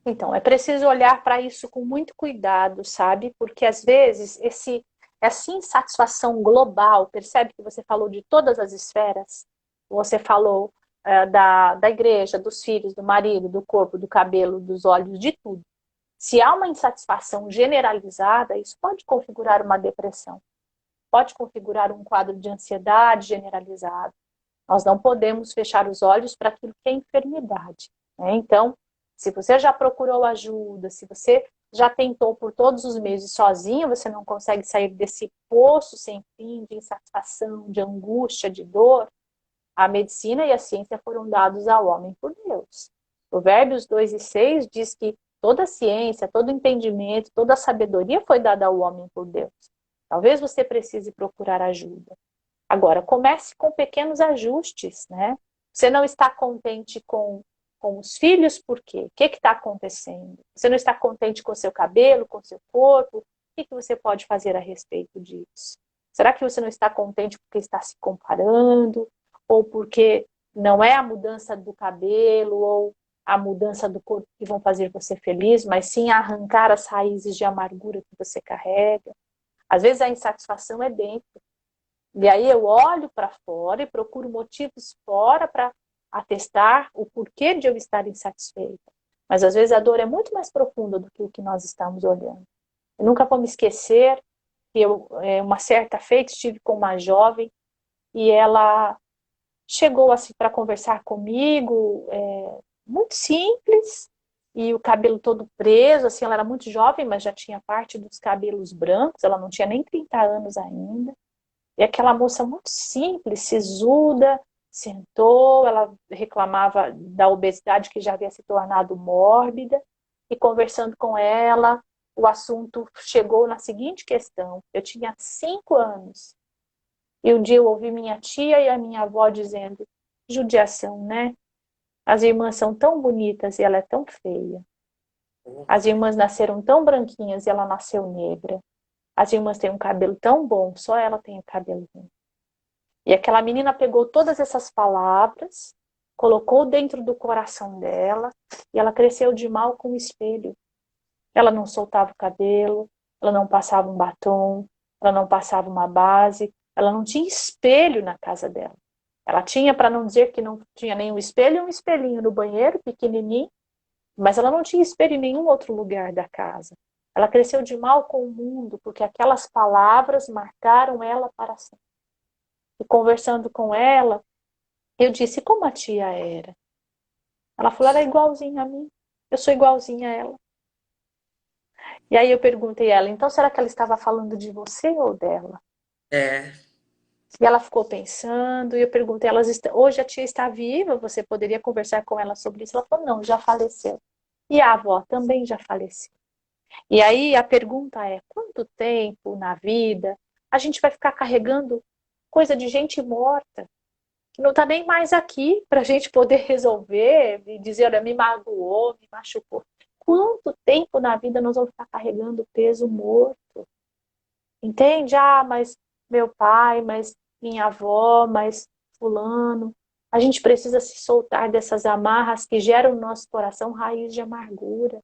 Então, é preciso olhar para isso com muito cuidado, sabe? Porque às vezes essa insatisfação global, percebe que você falou de todas as esferas? Você falou da igreja, dos filhos, do marido, do corpo, do cabelo, dos olhos, de tudo. Se há uma insatisfação generalizada, isso pode configurar uma depressão, pode configurar um quadro de ansiedade generalizado. Nós não podemos fechar os olhos para aquilo que é enfermidade, né? Então, se você já procurou ajuda, se você já tentou por todos os meses sozinho, você não consegue sair desse poço sem fim de insatisfação, de angústia, de dor, a medicina e a ciência foram dados ao homem por Deus. Provérbios 2:6 diz que toda a ciência, todo o entendimento, toda a sabedoria foi dada ao homem por Deus. Talvez você precise procurar ajuda. Agora, comece com pequenos ajustes, né? Você não está contente com os filhos, por quê? O que está acontecendo? Você não está contente com o seu cabelo, com o seu corpo? O que você pode fazer a respeito disso? Será que você não está contente porque está se comparando? Ou porque não é a mudança do cabelo ou a mudança do corpo que vão fazer você feliz, mas sim arrancar as raízes de amargura que você carrega? Às vezes a insatisfação é dentro. E aí eu olho para fora e procuro motivos fora para atestar o porquê de eu estar insatisfeita. Mas às vezes a dor é muito mais profunda do que o que nós estamos olhando. Eu nunca vou me esquecer que uma certa feita, estive com uma jovem e ela chegou assim para conversar comigo, muito simples, e o cabelo todo preso, assim, ela era muito jovem, mas já tinha parte dos cabelos brancos, ela não tinha nem 30 anos ainda. E aquela moça muito simples, sisuda, sentou, ela reclamava da obesidade que já havia se tornado mórbida, e conversando com ela, o assunto chegou na seguinte questão. Eu tinha 5 anos, e um dia eu ouvi minha tia e a minha avó dizendo, judiação, né? As irmãs são tão bonitas e ela é tão feia. As irmãs nasceram tão branquinhas e ela nasceu negra. As irmãs têm um cabelo tão bom, só ela tem o cabelo ruim. E aquela menina pegou todas essas palavras, colocou dentro do coração dela, e ela cresceu de mal com o espelho. Ela não soltava o cabelo, ela não passava um batom, ela não passava uma base, ela não tinha espelho na casa dela. Ela tinha, para não dizer que não tinha nenhum espelho, um espelhinho no banheiro, pequenininho, mas ela não tinha espelho em nenhum outro lugar da casa. Ela cresceu de mal com o mundo, porque aquelas palavras marcaram ela para sempre. E conversando com ela, eu disse, como a tia era? Ela falou, ela é igualzinha a mim. Eu sou igualzinha a ela. E aí eu perguntei a ela, então será que ela estava falando de você ou dela? É, E ela ficou pensando, e eu perguntei, hoje a tia está viva, você poderia conversar com ela sobre isso? Ela falou, não, já faleceu. E a avó também já faleceu. E aí a pergunta é, quanto tempo na vida a gente vai ficar carregando coisa de gente morta, que não está nem mais aqui para a gente poder resolver e dizer, olha, me magoou, me machucou. Quanto tempo na vida nós vamos ficar carregando peso morto? Entende? Ah, mas meu pai, mas minha avó, mas fulano. A gente precisa se soltar dessas amarras que geram no nosso coração raiz de amargura.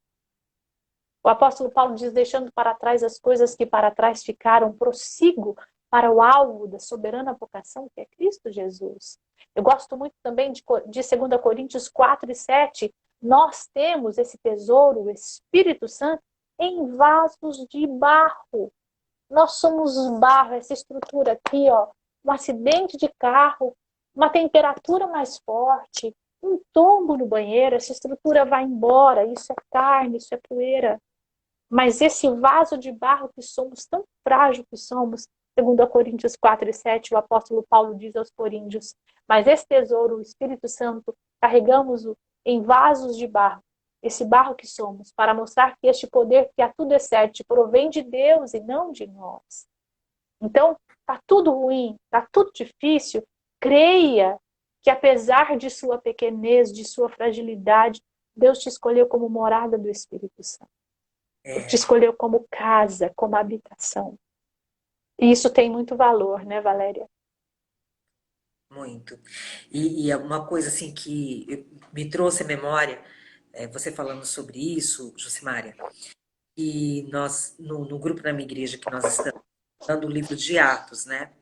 O apóstolo Paulo diz, deixando para trás as coisas que para trás ficaram, prossigo para o alvo da soberana vocação que é Cristo Jesus. Eu gosto muito também de 2 Coríntios 4:7. Nós temos esse tesouro, o Espírito Santo, em vasos de barro. Nós somos barro, essa estrutura aqui, ó, um acidente de carro, uma temperatura mais forte, um tombo no banheiro, essa estrutura vai embora, isso é carne, isso é poeira. Mas esse vaso de barro que somos, tão frágil que somos, segundo a Coríntios 4:7, o apóstolo Paulo diz aos coríntios, mas esse tesouro, o Espírito Santo, carregamos-o em vasos de barro, esse barro que somos, para mostrar que este poder que a tudo excede provém de Deus e não de nós. Então, tá tudo ruim, tá tudo difícil, creia que apesar de sua pequenez, de sua fragilidade, Deus te escolheu como morada do Espírito Santo. Te É, escolheu como casa, como habitação. E isso tem muito valor, né, Valéria? muito. E é uma coisa assim que me trouxe à memória, você falando sobre isso, Jucimária, e nós, no grupo da minha igreja que nós estamos dando o livro de Atos, né?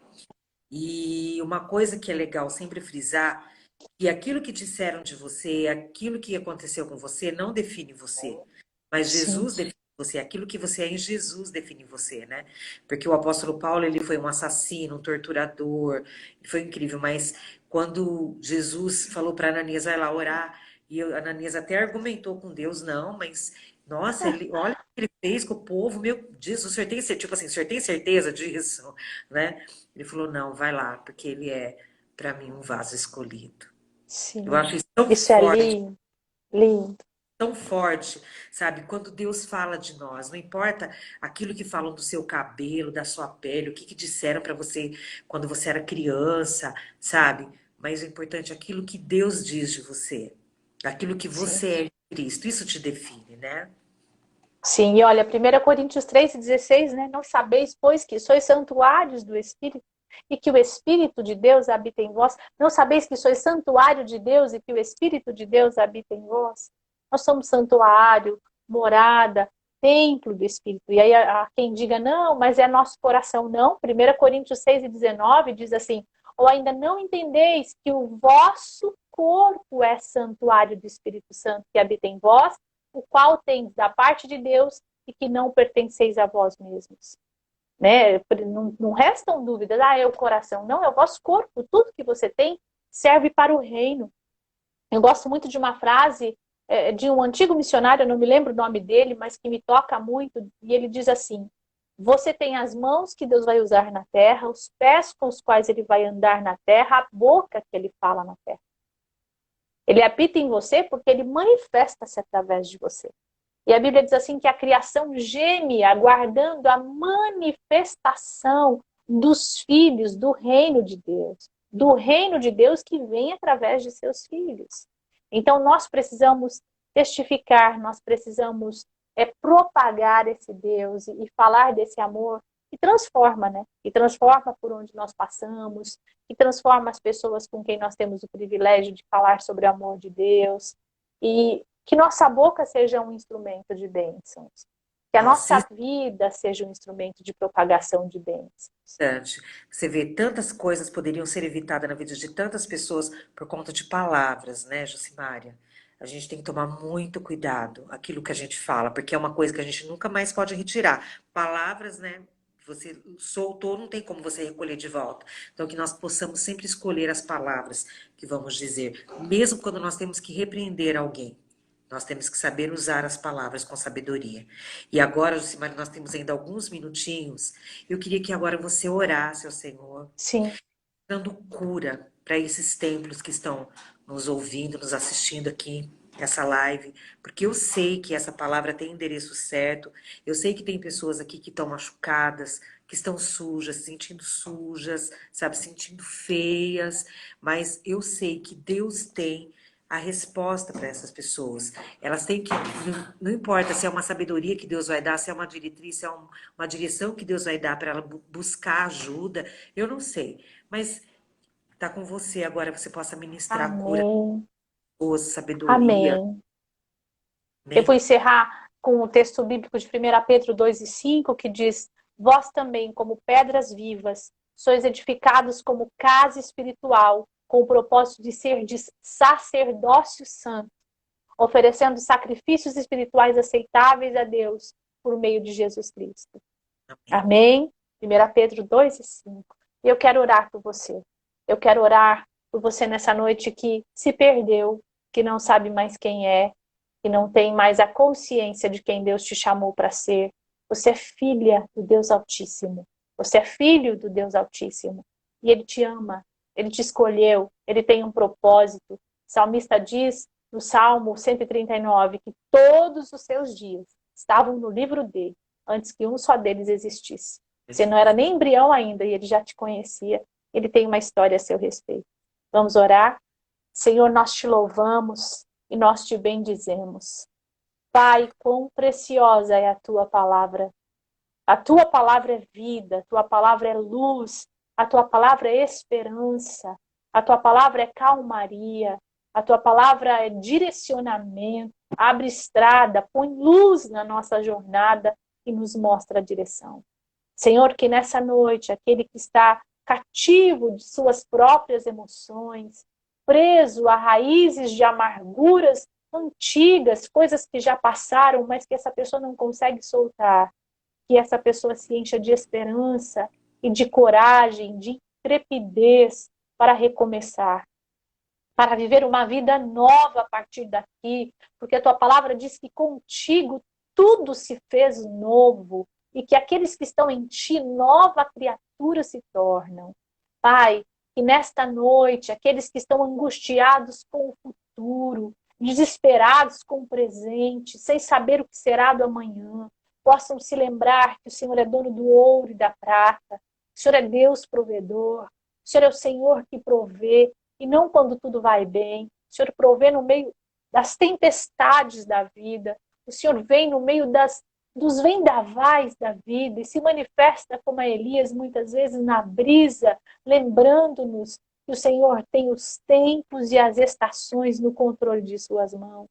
E uma coisa que é legal sempre frisar, que aquilo que disseram de você, aquilo que aconteceu com você, não define você. Mas Sim, Jesus define você, aquilo que você é em Jesus define você, né? Porque o apóstolo Paulo, ele foi um assassino, um torturador, ele foi incrível, mas quando Jesus falou para Ananias, vai lá orar, e Ananias até argumentou com Deus, não, mas nossa, ele, olha o que ele fez com o povo, meu Deus, o senhor tem certeza, tipo assim, o senhor tem certeza disso, né? Ele falou, não, vai lá, porque ele é, para mim, um vaso escolhido. Eu sim. acho isso tão Isso é forte, lindo, lindo. tão forte, sabe? Quando Deus fala de nós, não importa aquilo que falam do seu cabelo, da sua pele, o que que disseram para você quando você era criança, sabe? Mas o importante é aquilo que Deus diz de você, aquilo que Sim. você é em Cristo, isso te define, né? Sim, e olha, 1 Coríntios 3:16, né? Não sabeis, pois, que sois santuários do Espírito e que o Espírito de Deus habita em vós? Não sabeis que sois santuário de Deus e que o Espírito de Deus habita em vós? Nós somos santuário, morada, templo do Espírito. E aí há quem diga, não, mas é nosso coração. Não, 1 Coríntios 6:19 diz assim, ou ainda não entendeis que o vosso corpo é santuário do Espírito Santo que habita em vós, o qual tem da parte de Deus e que não pertenceis a vós mesmos. Né? Não restam dúvidas, é o coração. Não, é o vosso corpo. Tudo que você tem serve para o reino. Eu gosto muito de uma frase de um antigo missionário, eu não me lembro o nome dele, mas que me toca muito, e ele diz assim, você tem as mãos que Deus vai usar na terra, os pés com os quais ele vai andar na terra, a boca que ele fala na terra. Ele habita em você porque ele manifesta-se através de você. E a Bíblia diz assim que a criação geme aguardando a manifestação dos filhos do reino de Deus que vem através de seus filhos. Então nós precisamos testificar, nós precisamos propagar esse Deus e falar desse amor que transforma, né? Que transforma por onde nós passamos, que transforma as pessoas com quem nós temos o privilégio de falar sobre o amor de Deus. E que nossa boca seja um instrumento de bênçãos. Que a Nossa, nossa isso vida seja um instrumento de propagação de bênçãos. é importante. Você vê, tantas coisas poderiam ser evitadas na vida de tantas pessoas por conta de palavras, né, Jucimária? A gente tem que tomar muito cuidado aquilo que a gente fala, porque é uma coisa que a gente nunca mais pode retirar. Palavras, né? Você soltou, não tem como você recolher de volta. Então, que nós possamos sempre escolher as palavras que vamos dizer, mesmo quando nós temos que repreender alguém. Nós temos que saber usar as palavras com sabedoria. E agora, Jucimara, nós temos ainda alguns minutinhos. Eu queria que agora você orasse ao Senhor, Sim, dando cura para esses templos que estão nos ouvindo, nos assistindo aqui nessa live, porque eu sei que essa palavra tem endereço certo. Eu sei que tem pessoas aqui que estão machucadas, que estão sujas, sabe, sentindo feias, mas eu sei que Deus tem a resposta para essas pessoas. Elas têm que, não importa se é uma sabedoria que Deus vai dar, se é uma diretriz, se é uma direção que Deus vai dar para ela buscar ajuda, eu não sei. Mas tá com você agora, você possa ministrar cura, Amém. sabedoria, Amém. Eu né? vou encerrar com o texto bíblico de 1 Pedro 2:5, que diz: Vós também, como pedras vivas, sois edificados como casa espiritual, com o propósito de ser de sacerdócio santo, oferecendo sacrifícios espirituais aceitáveis a Deus por meio de Jesus Cristo. Amém. Amém? 1 Pedro 2:5. E eu quero orar por você. Eu quero orar por você nessa noite que se perdeu, que não sabe mais quem é, que não tem mais a consciência de quem Deus te chamou para ser. Você é filha do Deus Altíssimo. Você é filho do Deus Altíssimo. E Ele te ama. Ele te escolheu. Ele tem um propósito. O salmista diz no Salmo 139 que todos os seus dias estavam no livro dele, antes que um só deles existisse. Você não era nem embrião ainda e ele já te conhecia. Ele tem uma história a seu respeito. Vamos orar? Senhor, nós te louvamos e nós te bendizemos. Pai, quão preciosa é a tua palavra. A tua palavra é vida, a tua palavra é luz, a tua palavra é esperança, a tua palavra é calmaria, a tua palavra é direcionamento, abre estrada, põe luz na nossa jornada e nos mostra a direção. Senhor, que nessa noite, aquele que está cativo de suas próprias emoções, preso a raízes de amarguras antigas, coisas que já passaram, mas que essa pessoa não consegue soltar, que essa pessoa se encha de esperança e de coragem, de intrepidez para recomeçar, para viver uma vida nova a partir daqui, porque a tua palavra diz que contigo tudo se fez novo e que aqueles que estão em ti, nova criatura se tornam. Pai, que nesta noite, aqueles que estão angustiados com o futuro, desesperados com o presente, sem saber o que será do amanhã, possam se lembrar que o Senhor é dono do ouro e da prata, o Senhor é Deus provedor, o Senhor é o Senhor que provê, e não quando tudo vai bem. O Senhor provê no meio das tempestades da vida. O Senhor vem no meio dos vendavais da vida e se manifesta como a Elias, muitas vezes na brisa, lembrando-nos que o Senhor tem os tempos e as estações no controle de suas mãos.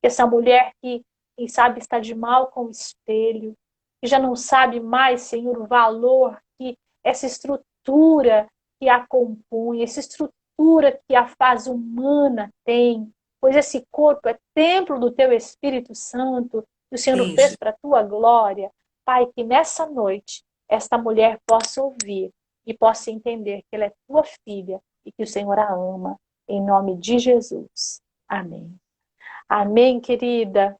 Essa mulher que, quem sabe, está de mal com o espelho, que já não sabe mais, Senhor, o valor que essa estrutura que a compõe, essa estrutura que a faz humana tem, pois esse corpo é templo do teu Espírito Santo, que o Senhor Sim, fez para a tua glória. Pai, que nessa noite esta mulher possa ouvir e possa entender que ela é tua filha e que o Senhor a ama. Em nome de Jesus. Amém. Amém, querida.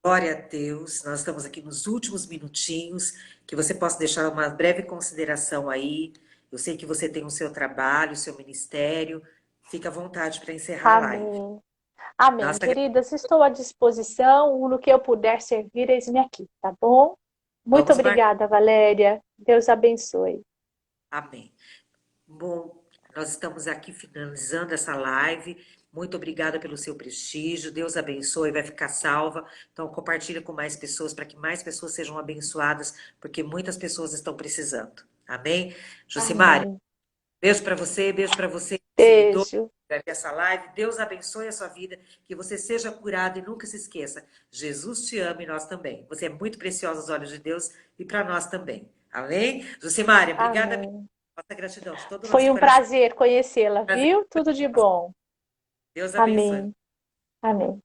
glória a Deus. Nós estamos aqui nos últimos minutinhos, que você possa deixar uma breve consideração aí. Eu sei que você tem o seu trabalho, o seu ministério. Fica à vontade para encerrar a live. Amém. Amém, Nós que queridas. Estou à disposição. No que eu puder servir, eis-me aqui, tá bom? Muito vamos marcar. obrigada, Valéria. Deus abençoe. Amém. Bom, nós estamos aqui finalizando essa live. Muito obrigada pelo seu prestígio. Deus abençoe, vai ficar salva. Então, compartilha com mais pessoas para que mais pessoas sejam abençoadas, porque muitas pessoas estão precisando. Amém? Jucimari, Amém. beijo para você, seguidor Beijo. dessa live. Deus abençoe a sua vida, que você seja curado e nunca se esqueça. Jesus te ama e nós também. Você é muito preciosa aos olhos de Deus e para nós também. Amém? Jucimari, obrigada. Amém. Nossa gratidão de todo o Foi nosso um coração. prazer conhecê-la, Prazer. viu? Tudo de bom. Deus abençoe. Amém. Amém.